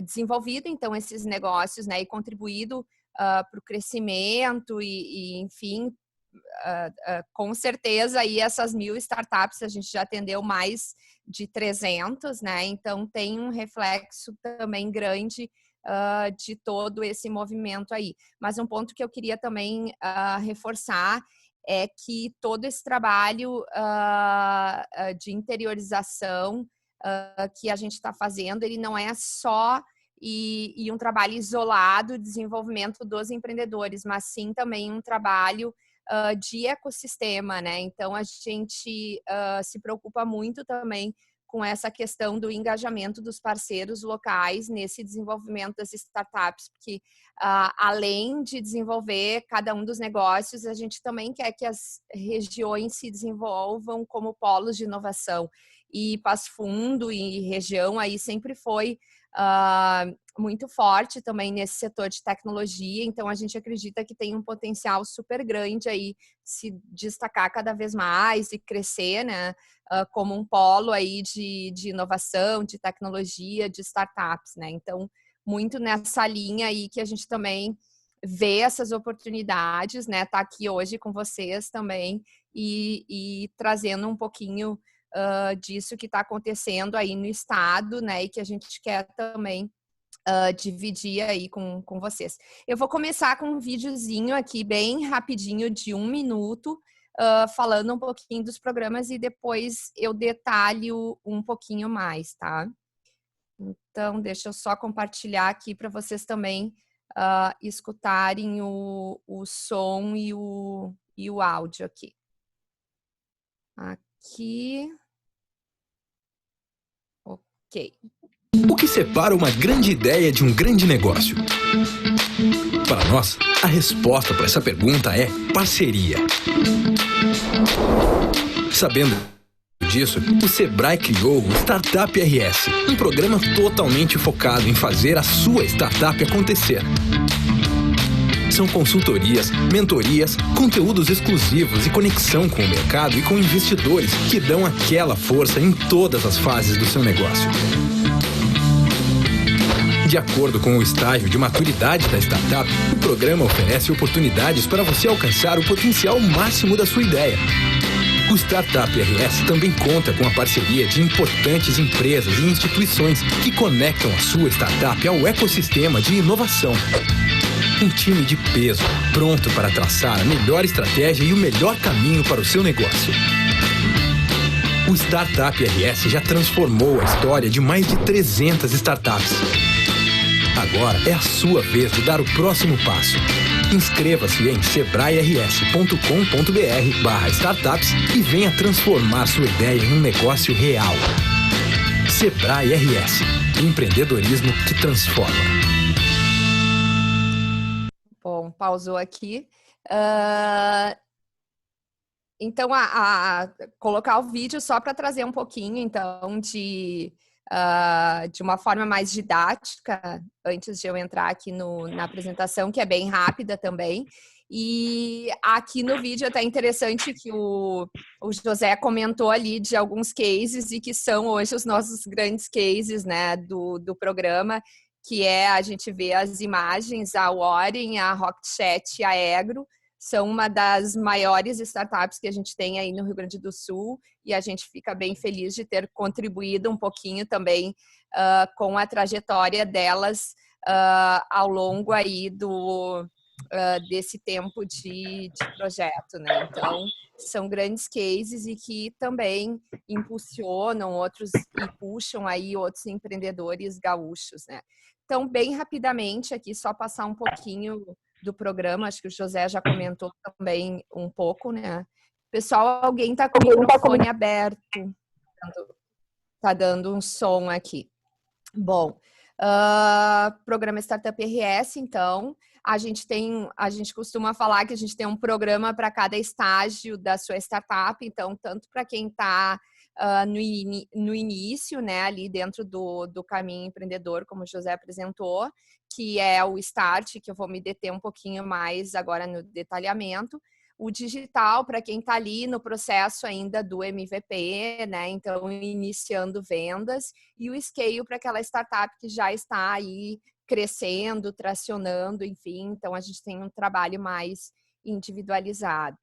desenvolvido, então, esses negócios, né, e contribuído para o crescimento enfim, com certeza, aí essas 1.000 startups, a gente já atendeu mais de 300, né, então tem um reflexo também grande de todo esse movimento aí. Mas um ponto que eu queria também reforçar é que todo esse trabalho de interiorização que a gente está fazendo, ele não é só um trabalho isolado de desenvolvimento dos empreendedores, mas sim também um trabalho de ecossistema, né? Então, a gente se preocupa muito também com essa questão do engajamento dos parceiros locais nesse desenvolvimento das startups, porque além de desenvolver cada um dos negócios, a gente também quer que as regiões se desenvolvam como polos de inovação. E Passo Fundo e região aí sempre foi muito forte também nesse setor de tecnologia, então a gente acredita que tem um potencial super grande aí se destacar cada vez mais e crescer, né, como um polo aí de inovação, de tecnologia, de startups, né, então muito nessa linha aí que a gente também vê essas oportunidades, né, tá aqui hoje com vocês também e trazendo um pouquinho disso que está acontecendo aí no estado, né, e que a gente quer também dividir aí com vocês. Eu vou começar com um videozinho aqui bem rapidinho de 1 minuto, falando um pouquinho dos programas e depois eu detalho um pouquinho mais, tá? Então, deixa eu só compartilhar aqui para vocês também escutarem o som e o áudio aqui. Aqui. Ok. O que separa uma grande ideia de um grande negócio? Para nós, a resposta para essa pergunta é parceria. Sabendo disso, o Sebrae criou o Startup RS, um programa totalmente focado em fazer a sua startup acontecer. São consultorias, mentorias, conteúdos exclusivos e conexão com o mercado e com investidores que dão aquela força em todas as fases do seu negócio. De acordo com o estágio de maturidade da startup, o programa oferece oportunidades para você alcançar o potencial máximo da sua ideia. O Startup RS também conta com a parceria de importantes empresas e instituições que conectam a sua startup ao ecossistema de inovação. Um time de peso, pronto para traçar a melhor estratégia e o melhor caminho para o seu negócio. O Startup RS já transformou a história de mais de 300 startups. Agora é a sua vez de dar o próximo passo. Inscreva-se em sebrae-rs.com.br/startups e venha transformar sua ideia em um negócio real. Sebrae RS, empreendedorismo que transforma. Bom, pausou aqui. Então, colocar o vídeo só para trazer um pouquinho, então, de uma forma mais didática, antes de eu entrar aqui na apresentação, que é bem rápida também. E aqui no vídeo é até interessante que o José comentou ali de alguns cases e que são hoje os nossos grandes cases, né, do programa, que a gente vê as imagens, a Warren, a RocketChat e a Egro, são uma das maiores startups que a gente tem aí no Rio Grande do Sul e a gente fica bem feliz de ter contribuído um pouquinho também com a trajetória delas ao longo aí desse tempo de projeto, né? Então, são grandes cases e que também impulsionam outros e puxam aí outros empreendedores gaúchos, né? Então, bem rapidamente aqui, só passar um pouquinho do programa, acho que o José já comentou também um pouco, né? Pessoal, alguém está com o microfone aberto, tá dando um som aqui. Bom, programa Startup RS, então, a gente costuma falar que a gente tem um programa para cada estágio da sua startup, então, tanto para quem está no início, né, ali dentro do caminho empreendedor, como o José apresentou, que é o Start, que eu vou me deter um pouquinho mais agora no detalhamento. O digital, para quem está ali no processo ainda do MVP, né? Então, iniciando vendas. E o Scale para aquela startup que já está aí crescendo, tracionando, enfim. Então, a gente tem um trabalho mais individualizado.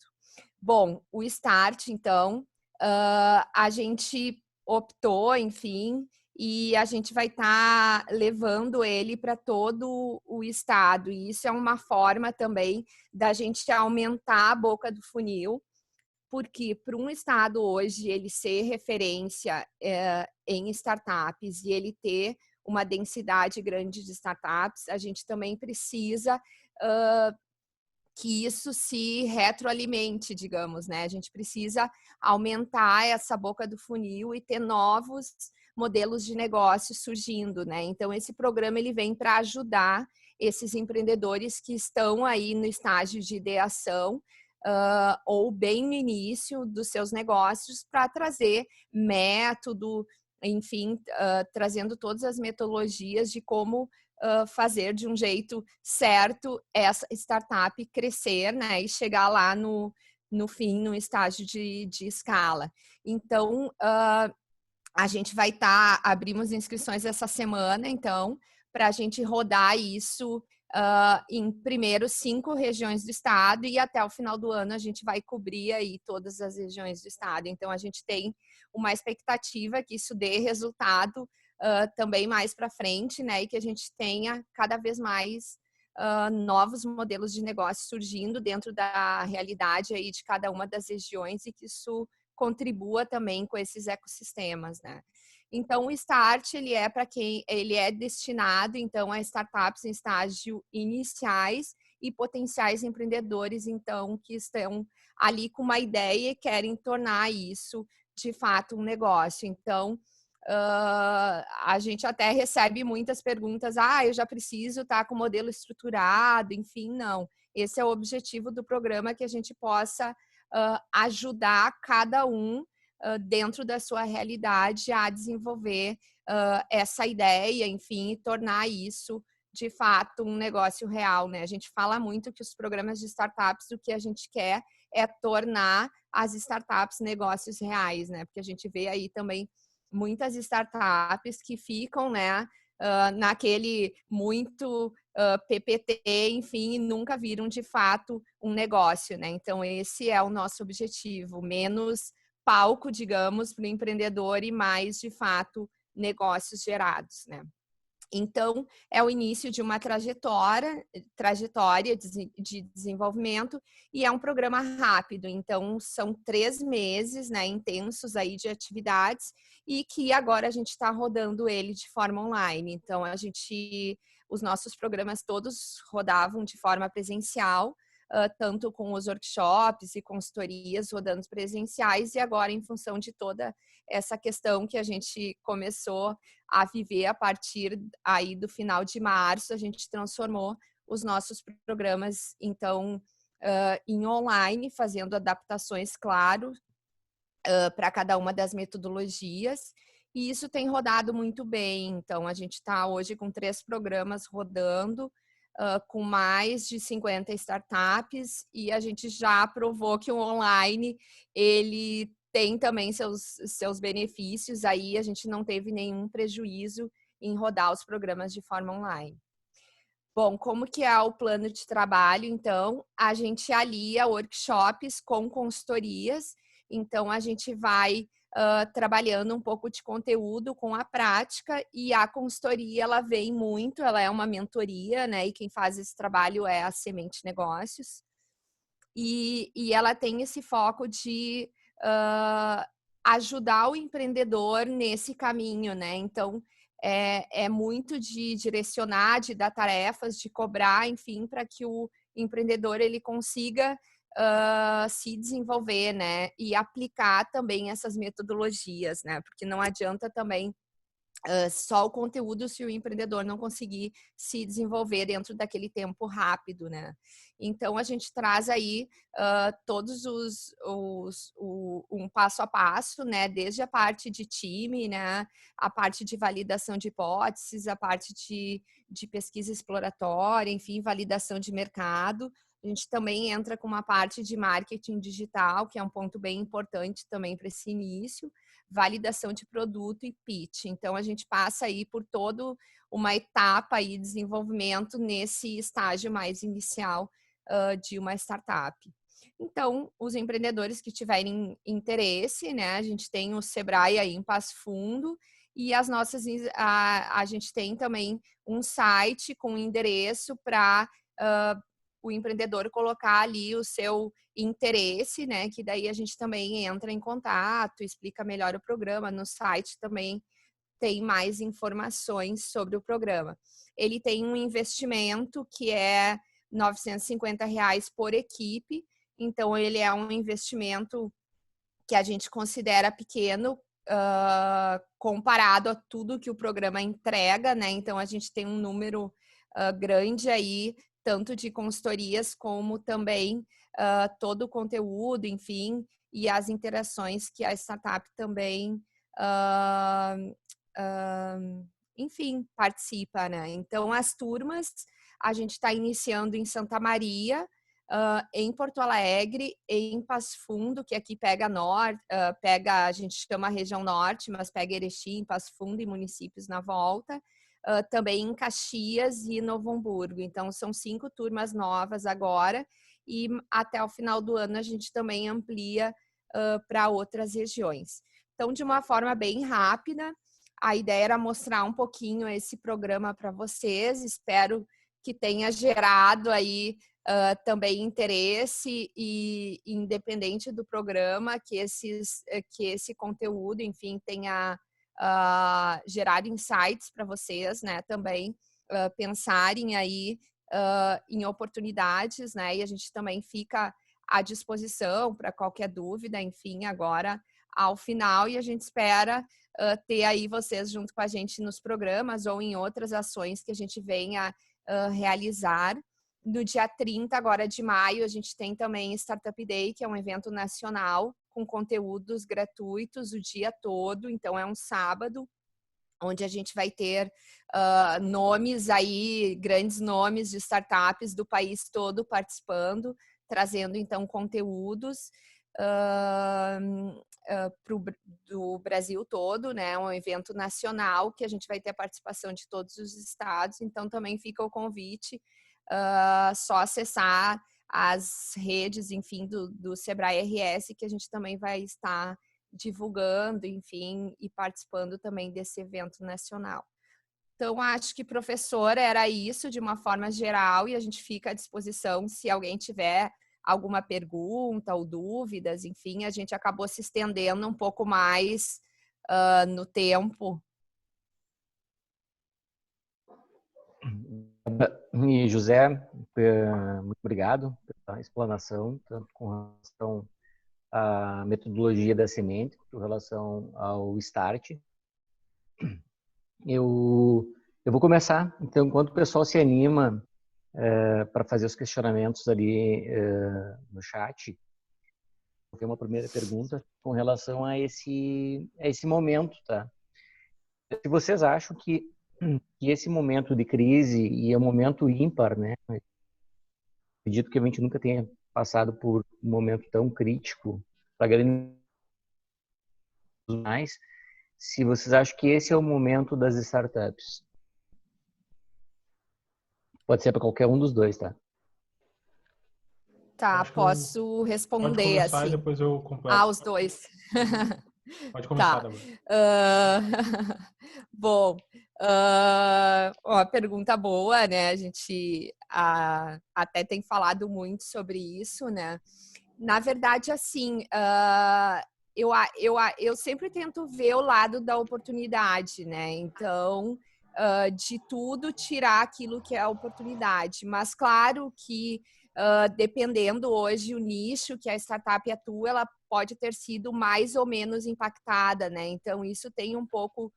Bom, o Start, então, a gente optou, enfim, e a gente vai estar levando ele para todo o estado. E isso é uma forma também da gente aumentar a boca do funil, porque para um estado hoje ele ser referência em startups e ele ter uma densidade grande de startups, a gente também precisa que isso se retroalimente, digamos, né? A gente precisa aumentar essa boca do funil e ter novos modelos de negócio surgindo, né? Então, esse programa ele vem para ajudar esses empreendedores que estão aí no estágio de ideação ou bem no início dos seus negócios para trazer método, enfim, trazendo todas as metodologias de como fazer de um jeito certo essa startup crescer, né, e chegar lá no fim, no estágio de escala. Então, a gente vai abrimos inscrições essa semana, então, para a gente rodar isso em primeiro 5 regiões do estado e até o final do ano a gente vai cobrir aí todas as regiões do estado. Então, a gente tem uma expectativa que isso dê resultado também mais para frente, né? E que a gente tenha cada vez mais novos modelos de negócio surgindo dentro da realidade aí de cada uma das regiões e que isso contribua também com esses ecossistemas, né? Então, o Start, ele é para quem ele é destinado, então, a startups em estágio iniciais e potenciais empreendedores, então, que estão ali com uma ideia e querem tornar isso, de fato, um negócio. Então, a gente até recebe muitas perguntas, eu já preciso estar com o modelo estruturado, enfim, não. Esse é o objetivo do programa, que a gente possa ajudar cada um dentro da sua realidade a desenvolver essa ideia, enfim, e tornar isso de fato um negócio real, né? A gente fala muito que os programas de startups, o que a gente quer é tornar as startups negócios reais, né? Porque a gente vê aí também muitas startups que ficam, né, naquele muito PPT, enfim, e nunca viram de fato um negócio, né? Então, esse é o nosso objetivo, menos palco, digamos, para o empreendedor e mais, de fato, negócios gerados, né? Então, é o início de uma trajetória de desenvolvimento e é um programa rápido. Então, são 3 meses, né, intensos aí de atividades e que agora a gente está rodando ele de forma online. Então, os nossos programas todos rodavam de forma presencial, tanto com os workshops e consultorias rodando presenciais, e agora, em função de toda essa questão que a gente começou a viver a partir aí do final de março, a gente transformou os nossos programas, então, em online, fazendo adaptações, claro, para cada uma das metodologias, e isso tem rodado muito bem. Então, a gente está hoje com 3 programas rodando, com mais de 50 startups, e a gente já provou que o online, ele tem também seus benefícios, aí a gente não teve nenhum prejuízo em rodar os programas de forma online. Bom, como que é o plano de trabalho? Então, a gente alia workshops com consultorias, então a gente vai trabalhando um pouco de conteúdo com a prática, e a consultoria, ela vem muito, ela é uma mentoria, né? E quem faz esse trabalho é a Semente Negócios. E ela tem esse foco de ajudar o empreendedor nesse caminho, né? Então, é muito de direcionar, de dar tarefas, de cobrar, enfim, para que o empreendedor ele consiga se desenvolver, né? E aplicar também essas metodologias, né? Porque não adianta também só o conteúdo se o empreendedor não conseguir se desenvolver dentro daquele tempo rápido, né? Então, a gente traz aí todos um passo a passo, né? Desde a parte de time, né? A parte de validação de hipóteses, a parte de pesquisa exploratória, enfim, validação de mercado. A gente também entra com uma parte de marketing digital, que é um ponto bem importante também para esse início, validação de produto e pitch. Então, a gente passa aí por toda uma etapa aí de desenvolvimento nesse estágio mais inicial de uma startup. Então, os empreendedores que tiverem interesse, né, a gente tem o Sebrae aí em Passo Fundo, e a gente tem também um site com endereço para o empreendedor colocar ali o seu interesse, né? Que daí a gente também entra em contato, explica melhor o programa. No site também tem mais informações sobre o programa. Ele tem um investimento que é R$ 950 por equipe, então ele é um investimento que a gente considera pequeno comparado a tudo que o programa entrega, né? Então a gente tem um número grande aí, tanto de consultorias como também todo o conteúdo, enfim, e as interações que a startup também, enfim, participa, né? Então, as turmas, a gente está iniciando em Santa Maria, em Porto Alegre, em Passo Fundo, que aqui pega a gente chama a região norte, mas pega Erechim, Passo Fundo e municípios na volta. Também em Caxias e Novo Hamburgo. Então, são 5 turmas novas agora, e até o final do ano a gente também amplia para outras regiões. Então, de uma forma bem rápida, a ideia era mostrar um pouquinho esse programa para vocês. Espero que tenha gerado aí também interesse, e independente do programa, que esse conteúdo, enfim, tenha gerar insights para vocês, né? Também pensarem aí em oportunidades, né? E a gente também fica à disposição para qualquer dúvida, enfim, agora ao final, e a gente espera ter aí vocês junto com a gente nos programas ou em outras ações que a gente venha realizar. No dia 30 agora de maio, a gente tem também Startup Day, que é um evento nacional com conteúdos gratuitos o dia todo. Então, é um sábado, onde a gente vai ter nomes aí, grandes nomes de startups do país todo participando, trazendo, então, conteúdos do Brasil todo, né? Um evento nacional que a gente vai ter a participação de todos os estados. Então, também fica o convite, só acessar as redes, enfim, do Sebrae RS, que a gente também vai estar divulgando, enfim, e participando também desse evento nacional. Então, acho que, professor, era isso de uma forma geral, e a gente fica à disposição se alguém tiver alguma pergunta ou dúvidas, enfim, a gente acabou se estendendo um pouco mais no tempo. E José, muito obrigado pela explanação, tanto com relação à metodologia da semente, com relação ao start. Eu vou começar, então, enquanto o pessoal se anima para fazer os questionamentos ali no chat, eu tenho uma primeira pergunta com relação a esse momento, tá? Se vocês acham que esse momento de crise e é um momento ímpar, né? Acredito que a gente nunca tenha passado por um momento tão crítico para grande mais. Se vocês acham que esse é o momento das startups, pode ser para qualquer um dos dois, tá? Tá, posso responder pode começar assim. E depois eu completo. Os dois. Pode começar, Tá. Débora. Bom, uma pergunta boa, né? A gente até tem falado muito sobre isso, né? Na verdade, assim, eu sempre tento ver o lado da oportunidade, né? Então, de tudo tirar aquilo que é a oportunidade. Mas claro que dependendo hoje o nicho que a startup atua, ela pode ter sido mais ou menos impactada, né? Então, isso tem um pouco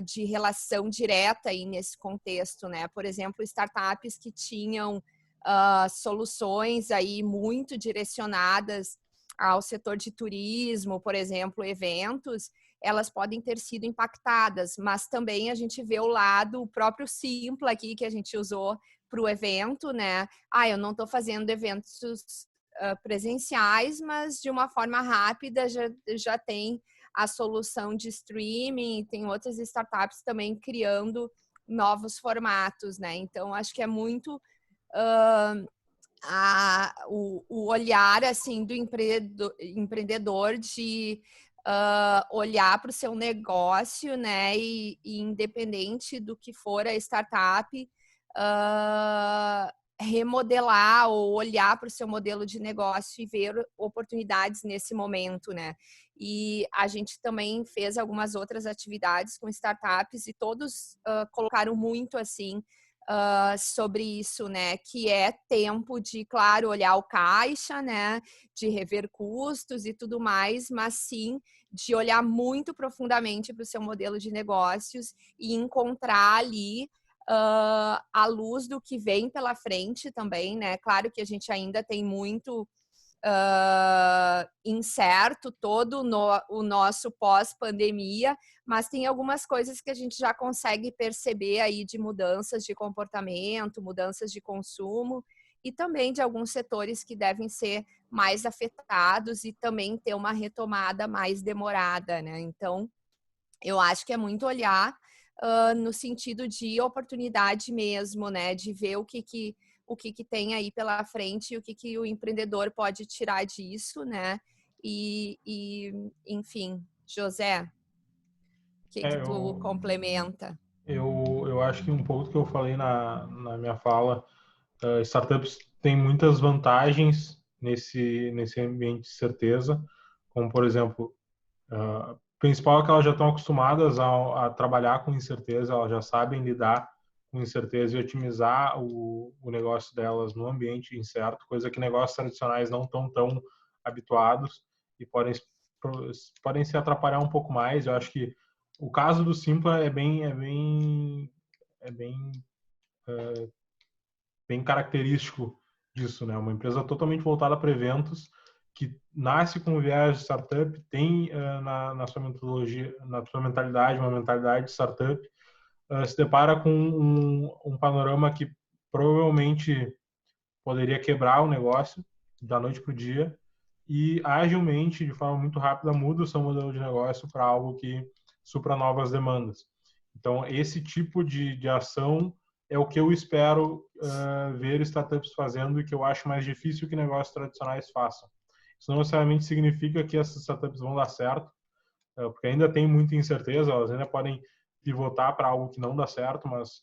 de relação direta aí nesse contexto, né? Por exemplo, startups que tinham soluções aí muito direcionadas ao setor de turismo, por exemplo, eventos, elas podem ter sido impactadas, mas também a gente vê o lado, o próprio Simpla aqui que a gente usou para o evento, né? Eu não estou fazendo eventos presenciais, mas de uma forma rápida já tem a solução de streaming, tem outras startups também criando novos formatos, né? Então, acho que é muito o olhar assim do empreendedor de olhar para o seu negócio, né? E independente do que for a startup, remodelar ou olhar para o seu modelo de negócio e ver oportunidades nesse momento, né? E a gente também fez algumas outras atividades com startups e todos colocaram muito assim sobre isso, né? Que é tempo de, claro, olhar o caixa, né? De rever custos e tudo mais, mas sim de olhar muito profundamente para o seu modelo de negócios e encontrar ali à luz do que vem pela frente também, né? Claro que a gente ainda tem muito incerto todo o nosso pós-pandemia, mas tem algumas coisas que a gente já consegue perceber aí de mudanças de comportamento, mudanças de consumo e também de alguns setores que devem ser mais afetados e também ter uma retomada mais demorada, né? Então, eu acho que é muito olhar no sentido de oportunidade mesmo, né? De ver o que tem aí pela frente e o que o empreendedor pode tirar disso, né? Enfim, José, o que tu complementa? Eu acho que um pouco do que eu falei na minha fala, startups têm muitas vantagens nesse ambiente de certeza, como, por exemplo, o principal é que elas já estão acostumadas a trabalhar com incerteza, elas já sabem lidar com incerteza e otimizar o negócio delas no ambiente incerto, coisa que negócios tradicionais não estão tão habituados e podem se atrapalhar um pouco mais. Eu acho que o caso do Simpla bem característico disso, né? Uma empresa totalmente voltada para eventos, que nasce com viés de startup, tem na sua metodologia, na sua mentalidade, uma mentalidade de startup, se depara com um panorama que provavelmente poderia quebrar o negócio da noite para o dia e agilmente, de forma muito rápida, muda o seu modelo de negócio para algo que supra novas demandas. Então, esse tipo de ação é o que eu espero ver startups fazendo e que eu acho mais difícil que negócios tradicionais façam. Isso não necessariamente significa que essas startups vão dar certo, porque ainda tem muita incerteza, elas ainda podem pivotar para algo que não dá certo, mas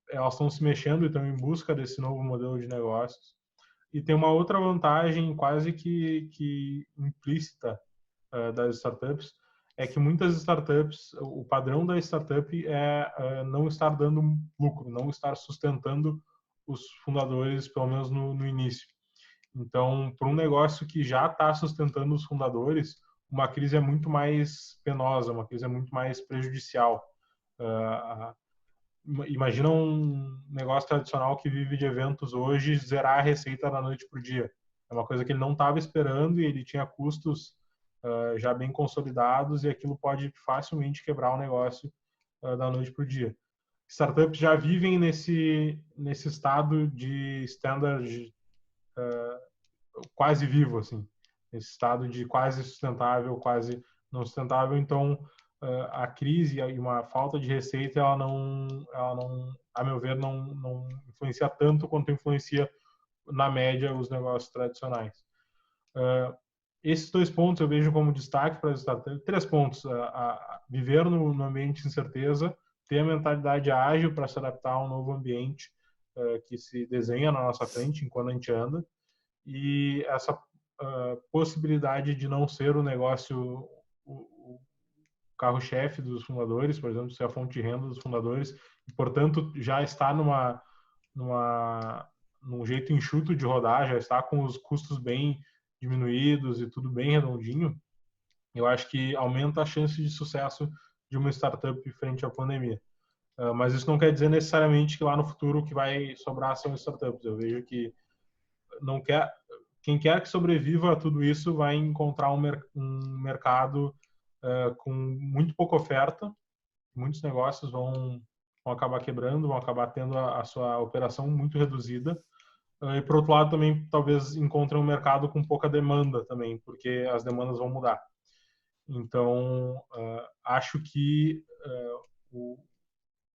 elas estão se mexendo e estão em busca desse novo modelo de negócios. E tem uma outra vantagem quase que implícita das startups, é que muitas startups, o padrão da startup é não estar dando lucro, não estar sustentando os fundadores, pelo menos no início. Então, para um negócio que já está sustentando os fundadores, uma crise é muito mais penosa, uma crise é muito mais prejudicial. Imagina um negócio tradicional que vive de eventos hoje zerar a receita da noite para o dia. É uma coisa que ele não estava esperando e ele tinha custos já bem consolidados e aquilo pode facilmente quebrar o negócio da noite para o dia. Startups já vivem nesse estado de standard quase vivo, assim, nesse estado de quase sustentável, quase não sustentável. Então, a crise e uma falta de receita, ela não, a meu ver, não influencia tanto quanto influencia na média os negócios tradicionais. esses 2 pontos eu vejo como destaque para as startups. 3 pontos: viver no ambiente de incerteza, ter a mentalidade ágil para se adaptar a um novo ambiente que se desenha na nossa frente enquanto a gente anda, e essa possibilidade de não ser o negócio, o carro-chefe dos fundadores, por exemplo, ser a fonte de renda dos fundadores, e, portanto, já está num jeito enxuto de rodar, já está com os custos bem diminuídos e tudo bem redondinho. Eu acho que aumenta a chance de sucesso de uma startup frente à pandemia. Mas isso não quer dizer necessariamente que lá no futuro o que vai sobrar são startups. Eu vejo que quem quer que sobreviva a tudo isso vai encontrar um mercado com muito pouca oferta. Muitos negócios vão acabar quebrando, vão acabar tendo a sua operação muito reduzida. E, por outro lado, também talvez encontrem um mercado com pouca demanda também, porque as demandas vão mudar. Então, acho que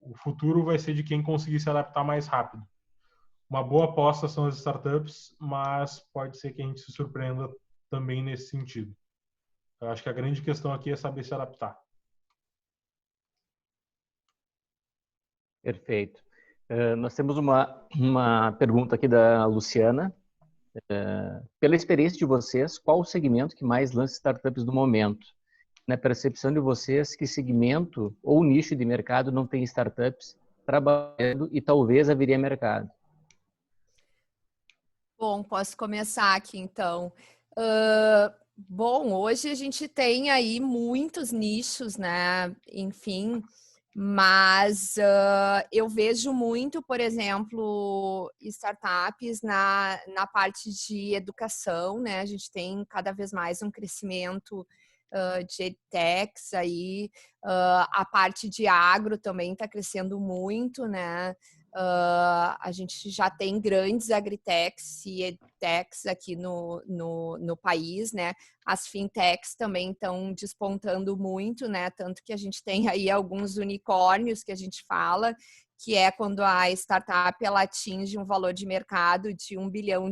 o futuro vai ser de quem conseguir se adaptar mais rápido. Uma boa aposta são as startups, mas pode ser que a gente se surpreenda também nesse sentido. Eu acho que a grande questão aqui é saber se adaptar. Perfeito. Nós temos uma pergunta aqui da Luciana. Pela experiência de vocês, qual o segmento que mais lança startups no momento? Na percepção de vocês, que segmento ou nicho de mercado não tem startups trabalhando e talvez haveria mercado? Bom, posso começar aqui então. Bom, hoje a gente tem aí muitos nichos, né? Enfim, mas eu vejo muito, por exemplo, startups na parte de educação, né? A gente tem cada vez mais um crescimento de edtechs aí, a parte de agro também está crescendo muito, né? A gente já tem grandes agritechs e edtechs aqui no país, né? As fintechs também estão despontando muito, né? Tanto que a gente tem aí alguns unicórnios que a gente fala, que é quando a startup ela atinge um valor de mercado de $1 bilhão.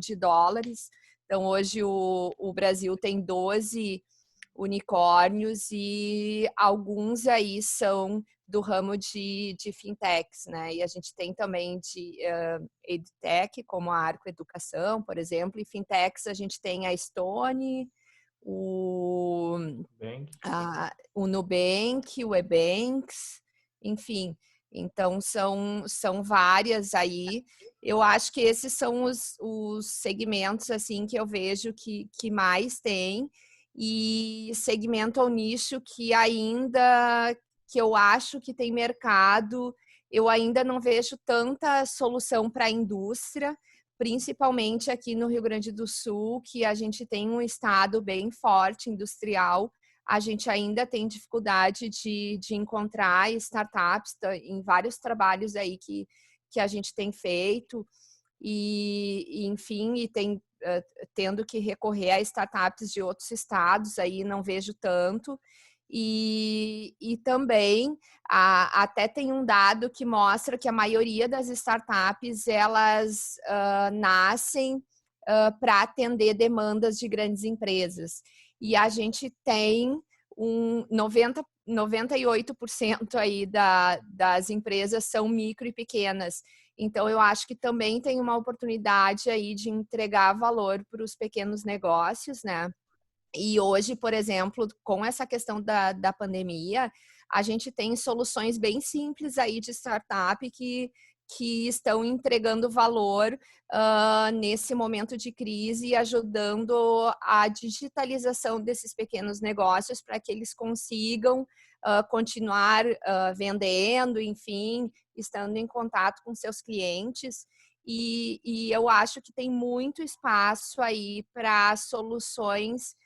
Então, hoje o Brasil tem 12 unicórnios e alguns aí são do ramo de fintechs, né? E a gente tem também de edtech, como a Arco Educação, por exemplo, e fintechs a gente tem a Stone, o Nubank, o Ebanks, enfim. Então, são várias aí. Eu acho que esses são os segmentos assim que eu vejo que mais tem. E segmento ao nicho que ainda, que eu acho que tem mercado, eu ainda não vejo tanta solução para a indústria, principalmente aqui no Rio Grande do Sul, que a gente tem um estado bem forte industrial. A gente ainda tem dificuldade de encontrar startups em vários trabalhos aí que a gente tem feito. E enfim, e tem tendo que recorrer a startups de outros estados, aí não vejo tanto. E também até tem um dado que mostra que a maioria das startups elas nascem para atender demandas de grandes empresas. E a gente tem 98% aí das empresas são micro e pequenas. Então, eu acho que também tem uma oportunidade aí de entregar valor para os pequenos negócios, né? E hoje, por exemplo, com essa questão da pandemia, a gente tem soluções bem simples aí de startup que estão entregando valor nesse momento de crise e ajudando a digitalização desses pequenos negócios para que eles consigam continuar vendendo, enfim, estando em contato com seus clientes. E eu acho que tem muito espaço aí para soluções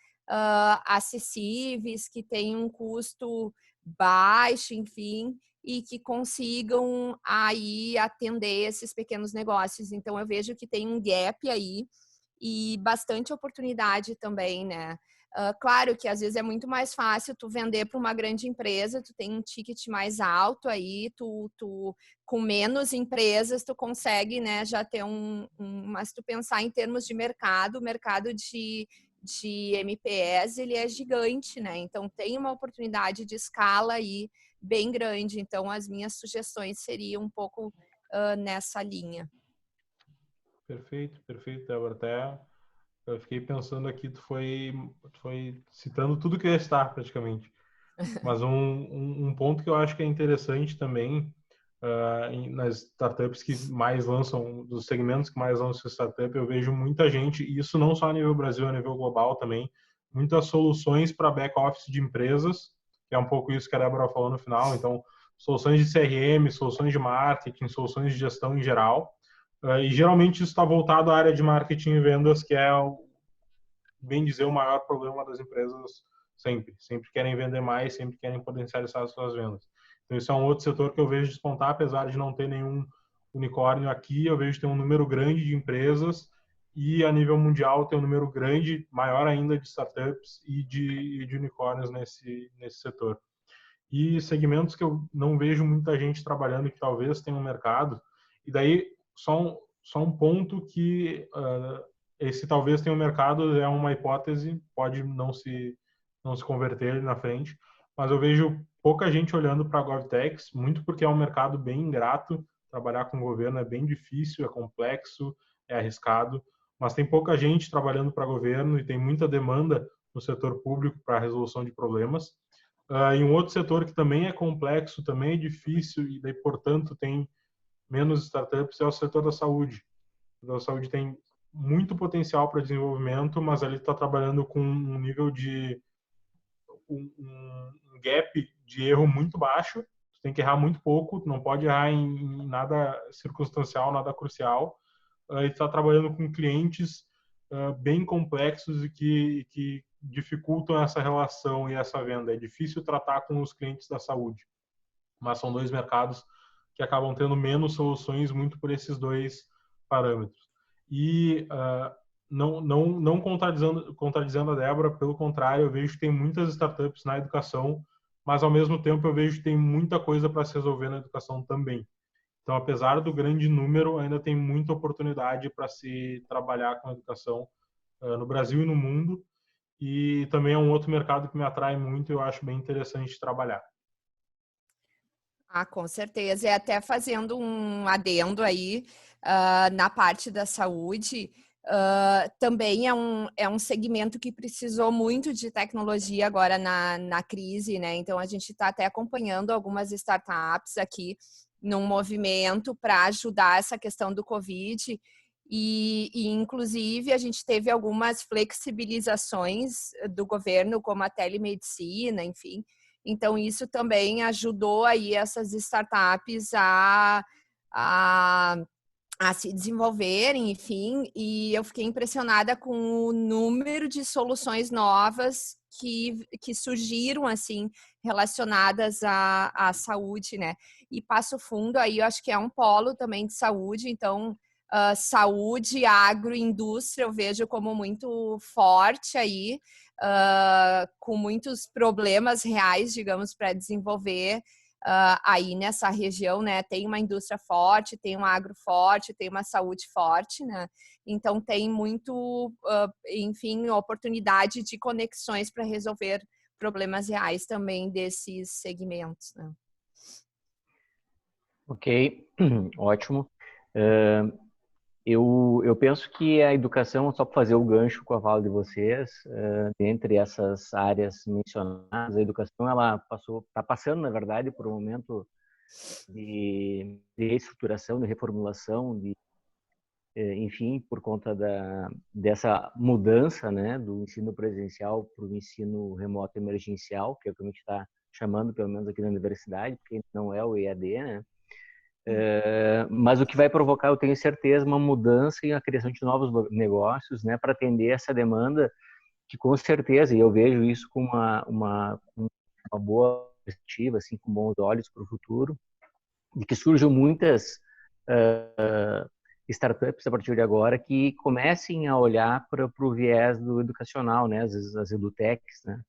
acessíveis, que têm um custo baixo, enfim, e que consigam aí atender esses pequenos negócios. Então, eu vejo que tem um gap aí e bastante oportunidade também, né? Claro que às vezes é muito mais fácil tu vender para uma grande empresa, tu tem um ticket mais alto aí, tu com menos empresas tu consegue, né, já ter mas se tu pensar em termos de mercado, o mercado de de MPS, ele é gigante, né? Então, tem uma oportunidade de escala aí bem grande. Então, as minhas sugestões seriam um pouco nessa linha. Perfeito, perfeito, Débora. Até eu fiquei pensando aqui, tu foi citando tudo que ia estar praticamente. Mas um ponto que eu acho que é interessante também nas startups que mais lançam, dos segmentos que mais lançam startup, eu vejo muita gente, e isso não só a nível Brasil, a nível global também, muitas soluções para back-office de empresas, que é um pouco isso que a Débora falou no final. Então, soluções de CRM, soluções de marketing, soluções de gestão em geral. E geralmente isso está voltado à área de marketing e vendas, que é, bem dizer, o maior problema das empresas sempre. Sempre querem vender mais, sempre querem potencializar as suas vendas. Então, isso é um outro setor que eu vejo despontar, apesar de não ter nenhum unicórnio aqui, eu vejo ter um número grande de empresas e, a nível mundial, tem um número grande, maior ainda, de startups e de unicórnios nesse setor. E segmentos que eu não vejo muita gente trabalhando, que talvez tenham um mercado, e daí só um ponto que esse talvez tenha um mercado é uma hipótese, pode não se converter ali na frente, mas eu vejo pouca gente olhando para a GovTechs, muito porque é um mercado bem ingrato. Trabalhar com o governo é bem difícil, é complexo, é arriscado, mas tem pouca gente trabalhando para governo e tem muita demanda no setor público para a resolução de problemas. E um outro setor que também é complexo, também é difícil e daí, portanto, tem menos startups é o setor da saúde. O setor da saúde tem muito potencial para desenvolvimento, mas ali está trabalhando com um nível de um gap de erro muito baixo. Tu tem que errar muito pouco, tu não pode errar em nada circunstancial, nada crucial. E está trabalhando com clientes bem complexos e que dificultam essa relação e essa venda. É difícil tratar com os clientes da saúde, mas são dois mercados que acabam tendo menos soluções muito por esses dois parâmetros. E não contradizendo a Débora, pelo contrário, eu vejo que tem muitas startups na educação, mas ao mesmo tempo eu vejo que tem muita coisa para se resolver na educação também. Então, apesar do grande número, ainda tem muita oportunidade para se trabalhar com a educação no Brasil e no mundo. E também é um outro mercado que me atrai muito e eu acho bem interessante trabalhar. Ah, com certeza. E até fazendo um adendo aí na parte da saúde, também é um segmento que precisou muito de tecnologia agora na crise, né? Então, a gente está até acompanhando algumas startups aqui num movimento para ajudar essa questão do Covid. Inclusive, a gente teve algumas flexibilizações do governo, como a telemedicina, enfim. Então, isso também ajudou aí essas startups a se desenvolverem, enfim, e eu fiquei impressionada com o número de soluções novas que surgiram, assim, relacionadas à saúde, né? E Passo Fundo aí, eu acho que é um polo também de saúde, então, saúde, agroindústria, eu vejo como muito forte aí, com muitos problemas reais, digamos, para desenvolver aí nessa região, né? Tem uma indústria forte, tem um agro forte, tem uma saúde forte, né? Então tem muito, enfim, oportunidade de conexões para resolver problemas reais também desses segmentos, né? Ok, ótimo. Eu penso que a educação, só para fazer o gancho com a fala de vocês, dentre essas áreas mencionadas, a educação ela está passando, na verdade, por um momento de reestruturação, de reformulação, enfim, por conta dessa mudança, né, do ensino presencial para o ensino remoto emergencial, que é o que a gente está chamando, pelo menos aqui na universidade, porque não é o EAD, né? Mas o que vai provocar, eu tenho certeza, uma mudança e a criação de novos negócios, né, para atender essa demanda, que com certeza, e eu vejo isso com uma boa perspectiva, assim, com bons olhos para o futuro, de que surjam muitas startups a partir de agora que comecem a olhar para o viés do educacional, né, as edutechs, né.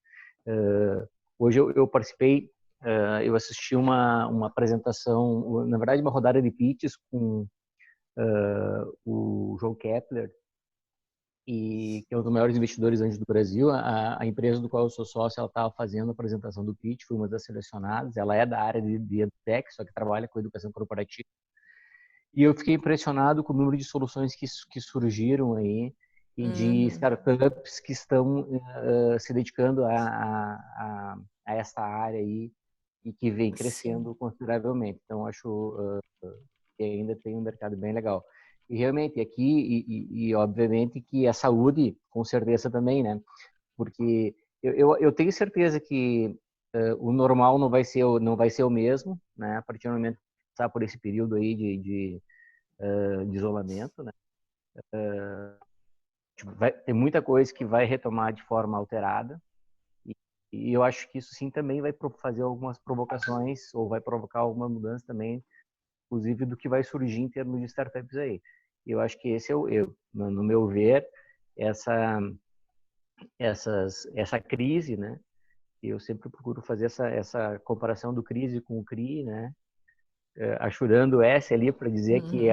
Hoje eu participei, eu assisti uma apresentação, na verdade uma rodada de pitches com o João Kepler, e que é um dos maiores investidores anjos do Brasil. A empresa do qual eu sou sócio, ela estava fazendo a apresentação do pitch, foi uma das selecionadas. Ela é da área de EdTech, só que trabalha com educação corporativa. E eu fiquei impressionado com o número de soluções que surgiram aí e de startups que estão se dedicando a essa área aí e que vem crescendo consideravelmente. Então, acho que ainda tem um mercado bem legal. E realmente aqui, obviamente que a saúde, com certeza também, né? Porque eu tenho certeza que o normal não vai ser o mesmo, né? A partir do momento que passar por esse período aí de isolamento, né? Tem muita coisa que vai retomar de forma alterada e eu acho que isso sim também vai fazer algumas provocações ou vai provocar alguma mudança também, inclusive do que vai surgir em termos de startups aí. Eu acho que esse no meu ver, essa crise, né? Eu sempre procuro fazer essa comparação do crise com o CRI, né? Achurando S ali para dizer que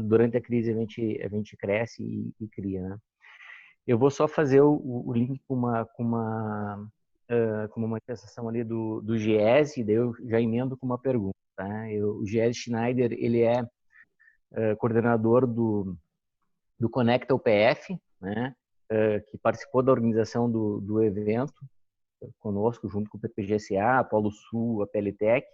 durante a crise a gente cresce e cria, né? Eu vou só fazer o link com uma manifestação ali do Giese, daí eu já emendo com uma pergunta, tá? O Giese Schneider, ele é coordenador do Conecta UPF, né? Que participou da organização do evento conosco, junto com o PPGSA, a Polo Sul, a PLTec.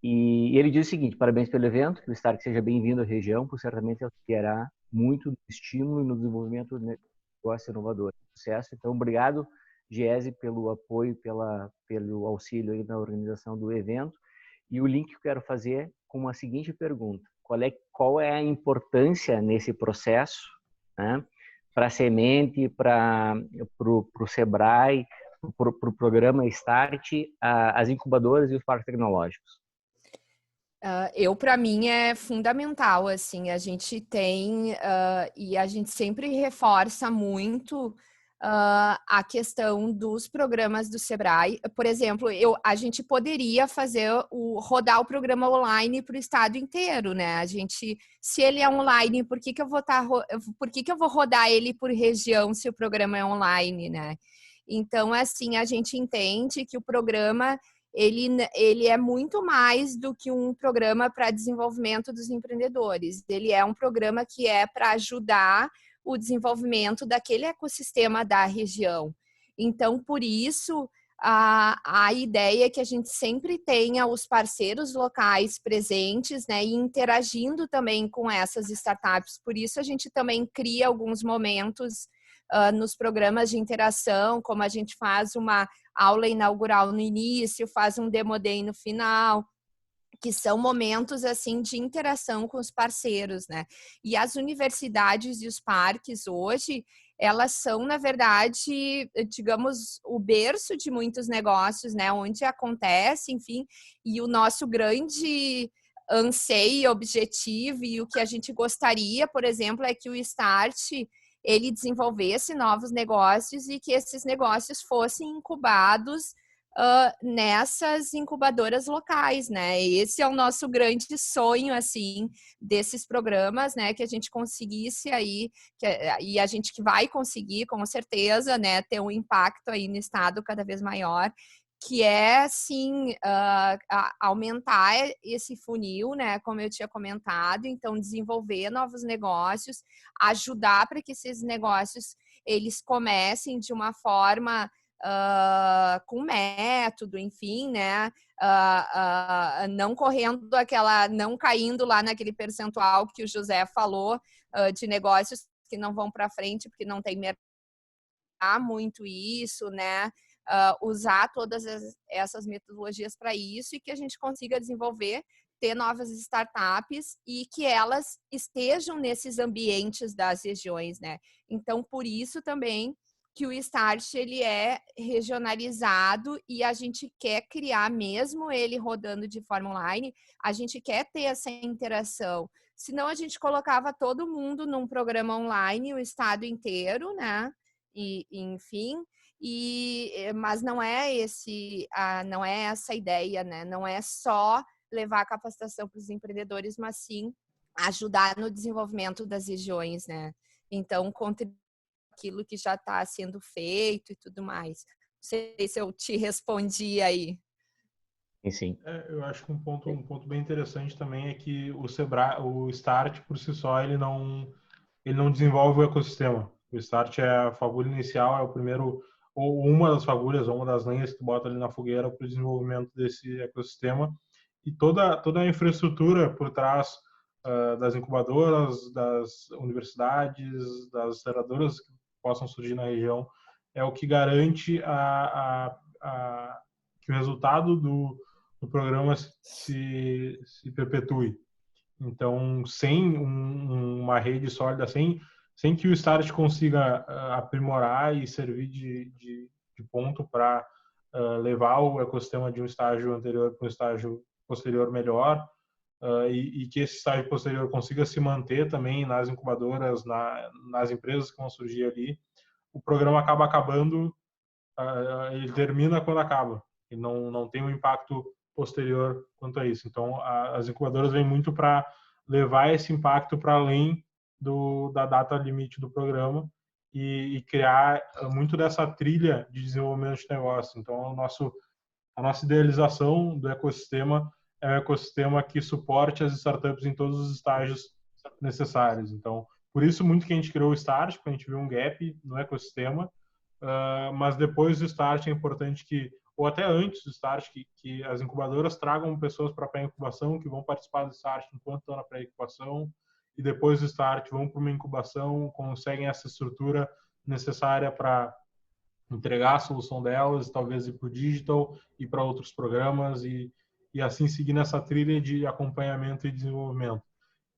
E ele diz o seguinte: parabéns pelo evento, que o Stark seja bem-vindo à região, pois certamente auxiliará muito no estímulo e no desenvolvimento do negócio inovador. Sucesso. Então, obrigado, Giese, pelo apoio, pelo auxílio aí na organização do evento. E o link que eu quero fazer com a seguinte pergunta: qual é a importância nesse processo, né, para a Semente, para o Sebrae, para o programa Start, as incubadoras e os parques tecnológicos? Para mim, é fundamental, assim, a gente tem, e a gente sempre reforça muito a questão dos programas do Sebrae. Por exemplo, a gente poderia rodar o programa online para o estado inteiro, né? Se ele é online, por que eu vou rodar ele por região se o programa é online, né? Então, assim, a gente entende que o programa ele é muito mais do que um programa para desenvolvimento dos empreendedores. Ele é um programa que é para ajudar o desenvolvimento daquele ecossistema da região. Então, por isso, a ideia é que a gente sempre tenha os parceiros locais presentes, né, e interagindo também com essas startups. Por isso, a gente também cria alguns momentos nos programas de interação, como a gente faz uma aula inaugural no início, faz um demo day no final, que são momentos assim de interação com os parceiros, né? E as universidades e os parques hoje, elas são, na verdade, digamos, o berço de muitos negócios, né? Onde acontece, enfim, e o nosso grande anseio, objetivo e o que a gente gostaria, por exemplo, é que o Start ele desenvolvesse novos negócios e que esses negócios fossem incubados nessas incubadoras locais, né? Esse é o nosso grande sonho, assim, desses programas, né? Que a gente conseguisse aí, e a gente que vai conseguir, com certeza, né? Ter um impacto aí no estado cada vez maior, que é, sim, aumentar esse funil, né? Como eu tinha comentado, então desenvolver novos negócios, ajudar para que esses negócios eles comecem de uma forma com método, enfim, né? Não não caindo lá naquele percentual que o José falou de negócios que não vão para frente porque não tem mercado muito isso, né? Usar todas essas metodologias para isso e que a gente consiga desenvolver, ter novas startups e que elas estejam nesses ambientes das regiões, né? Então, por isso também que o Start ele é regionalizado e a gente quer criar, mesmo ele rodando de forma online, a gente quer ter essa interação. Senão a gente colocava todo mundo num programa online, o estado inteiro, né? Enfim, mas não é não é essa a ideia, né? Não é só levar a capacitação para os empreendedores, mas sim ajudar no desenvolvimento das regiões, né? então contribuir aquilo que já está sendo feito e tudo mais. Não sei se eu te respondi aí. Sim. Eu acho que um ponto bem interessante também é que o Start por si só ele não desenvolve o ecossistema. O Start é a fagulha inicial, é o primeiro ou uma das fagulhas, ou uma das lenhas que tu bota ali na fogueira para o desenvolvimento desse ecossistema, e toda a infraestrutura por trás das incubadoras, das universidades, das aceleradoras que possam surgir na região, é o que garante que o resultado do programa se perpetue. Então, sem uma rede sólida, sem que o Start consiga aprimorar e servir de ponto para levar o ecossistema de um estágio anterior para um estágio posterior melhor, e que esse estágio posterior consiga se manter também nas incubadoras, nas empresas que vão surgir ali, o programa acaba acabando, ele termina quando acaba. Ele não tem um impacto posterior quanto a isso. Então, as incubadoras vêm muito para levar esse impacto para além da data limite do programa e criar muito dessa trilha de desenvolvimento de negócio. Então, a nossa idealização do ecossistema é um ecossistema que suporte as startups em todos os estágios necessários. Então, por isso muito que a gente criou o Start, porque a gente viu um gap no ecossistema, mas depois do Start é importante ou até antes do Start, que as incubadoras tragam pessoas para a pré-incubação, que vão participar do Start enquanto estão na pré-incubação, e depois do Start vão para uma incubação, conseguem essa estrutura necessária para entregar a solução delas, talvez ir para o digital e para outros programas, e assim seguir nessa trilha de acompanhamento e desenvolvimento.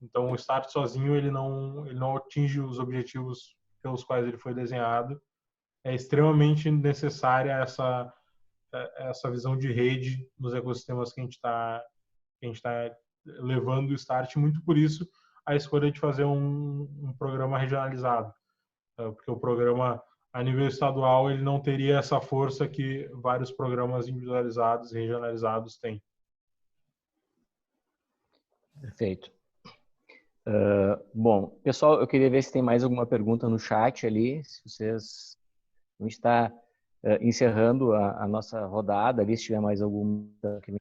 Então, o Start sozinho ele não atinge os objetivos pelos quais ele foi desenhado. É extremamente necessária essa visão de rede nos ecossistemas que a gente está levando o Start, muito por isso a escolha de fazer um programa regionalizado, porque o programa a nível estadual ele não teria essa força que vários programas individualizados e regionalizados têm. Perfeito. Bom, pessoal, eu queria ver se tem mais alguma pergunta no chat ali, se vocês... A gente está encerrando a nossa rodada ali, se tiver mais alguma que a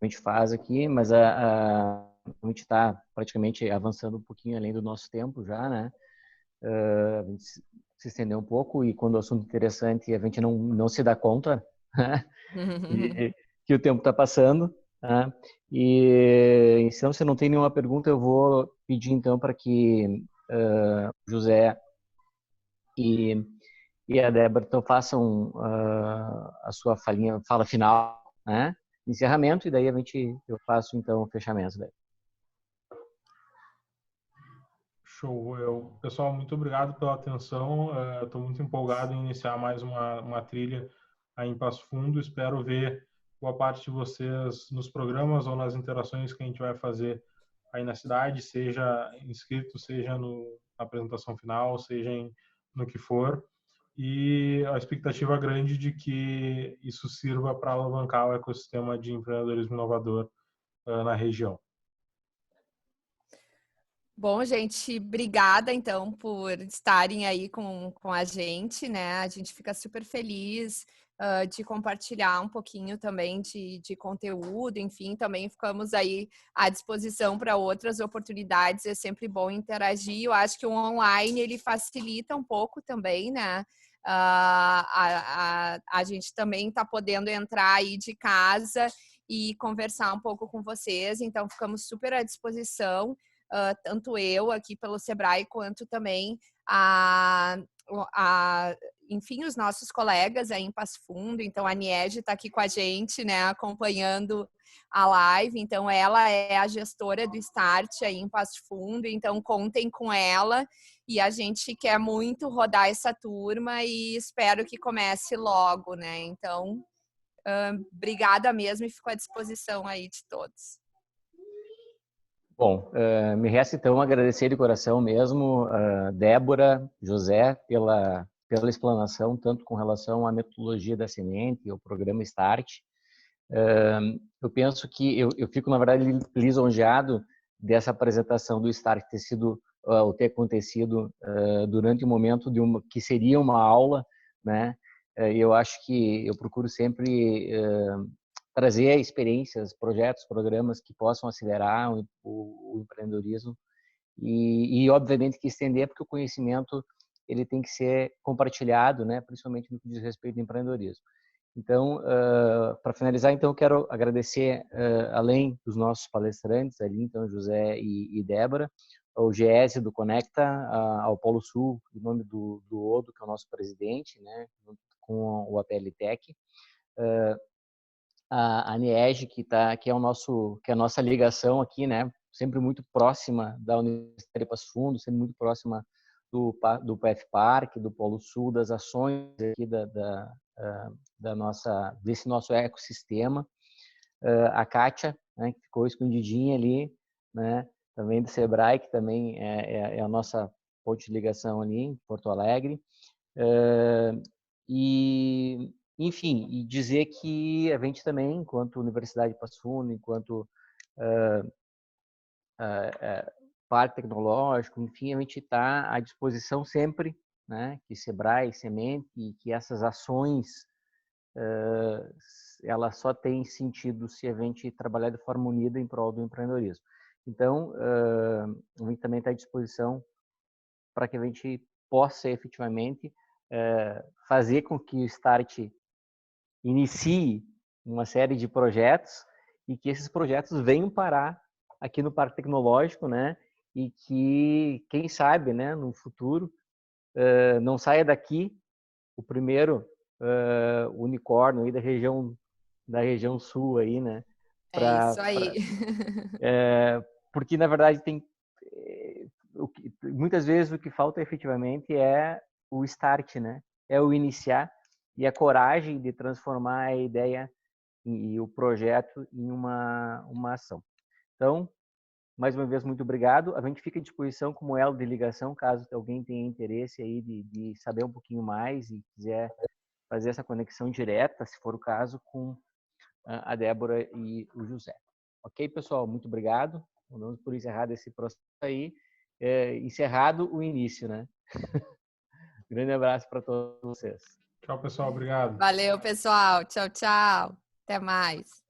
gente faz aqui, mas a gente está praticamente avançando um pouquinho além do nosso tempo já, né? A gente se estendeu um pouco e quando o assunto é interessante a gente não se dá conta, né? que o tempo está passando, né? E então, se não tem nenhuma pergunta, eu vou pedir então para que José e a Débora então façam a sua fala final, né? Encerramento, e daí eu faço então o fechamento daí. Show. Pessoal, muito obrigado pela atenção. Estou muito empolgado em iniciar mais uma trilha aí em Passo Fundo. Espero ver boa parte de vocês nos programas ou nas interações que a gente vai fazer aí na cidade, seja inscrito, seja na apresentação final, seja no que for. E a expectativa grande de que isso sirva para alavancar o ecossistema de empreendedorismo inovador na região. Bom, gente, obrigada, então, por estarem aí com a gente, né? A gente fica super feliz de compartilhar um pouquinho também de conteúdo, enfim, também ficamos aí à disposição para outras oportunidades, é sempre bom interagir. Eu acho que o online, ele facilita um pouco também, né? A gente também está podendo entrar aí de casa e conversar um pouco com vocês, então ficamos super à disposição. Tanto eu aqui pelo Sebrae, quanto também enfim, os nossos colegas aí em Passo Fundo. Então, a Niege está aqui com a gente, né, acompanhando a live. Então, ela é a gestora do Start aí em Passo Fundo. Então, contem com ela. E a gente quer muito rodar essa turma e espero que comece logo, né? Então, obrigada mesmo e fico à disposição aí de todos. Bom, me resta então agradecer de coração mesmo, Débora, José, pela explanação, tanto com relação à metodologia da semente e ao programa Start. Eu penso que eu fico, na verdade, lisonjeado dessa apresentação do Start ter sido ou ter acontecido durante o momento que seria uma aula, né? Eu acho que eu procuro sempre trazer experiências, projetos, programas que possam acelerar o empreendedorismo e obviamente que estender, porque o conhecimento ele tem que ser compartilhado, né? Principalmente no que diz respeito ao empreendedorismo. Então, para finalizar, então, eu quero agradecer, além dos nossos palestrantes ali, então, José e Débora, ao GESE do Conecta, ao Polo Sul, em nome do Odo, que é o nosso presidente, né, com o APLTech, a ANEEG, que é a nossa ligação aqui, né, sempre muito próxima da Universidade de Passo Fundo, sempre muito próxima do PF-Park, do Polo Sul, das ações aqui desse nosso ecossistema. A Kátia, né, que ficou escondidinha ali, né, também do Sebrae, que também é a nossa ponte de ligação ali em Porto Alegre. Enfim, e dizer que a gente também, enquanto Universidade de Passo Fundo, enquanto Parque Tecnológico, enfim, a gente está à disposição sempre, né, que Sebrae, Semente, e que essas ações ela só tem sentido se a gente trabalhar de forma unida em prol do empreendedorismo. Então, a gente também está à disposição para que a gente possa efetivamente fazer com que o Start inicie uma série de projetos e que esses projetos venham parar aqui no Parque Tecnológico, né? E que, quem sabe, né, no futuro, não saia daqui o primeiro unicórnio aí da região sul aí, né? É isso aí. Porque na verdade muitas vezes o que falta efetivamente é o start, né? É o iniciar e a coragem de transformar a ideia e o projeto em uma ação. Então, mais uma vez, muito obrigado. A gente fica à disposição como elo de ligação, caso alguém tenha interesse aí de saber um pouquinho mais e quiser fazer essa conexão direta, se for o caso, com a Débora e o José. Ok, pessoal? Muito obrigado. Vamos por encerrado esse processo aí. Encerrado o início, né? Grande abraço para todos vocês. Tchau, pessoal. Obrigado. Valeu, pessoal. Tchau, tchau. Até mais.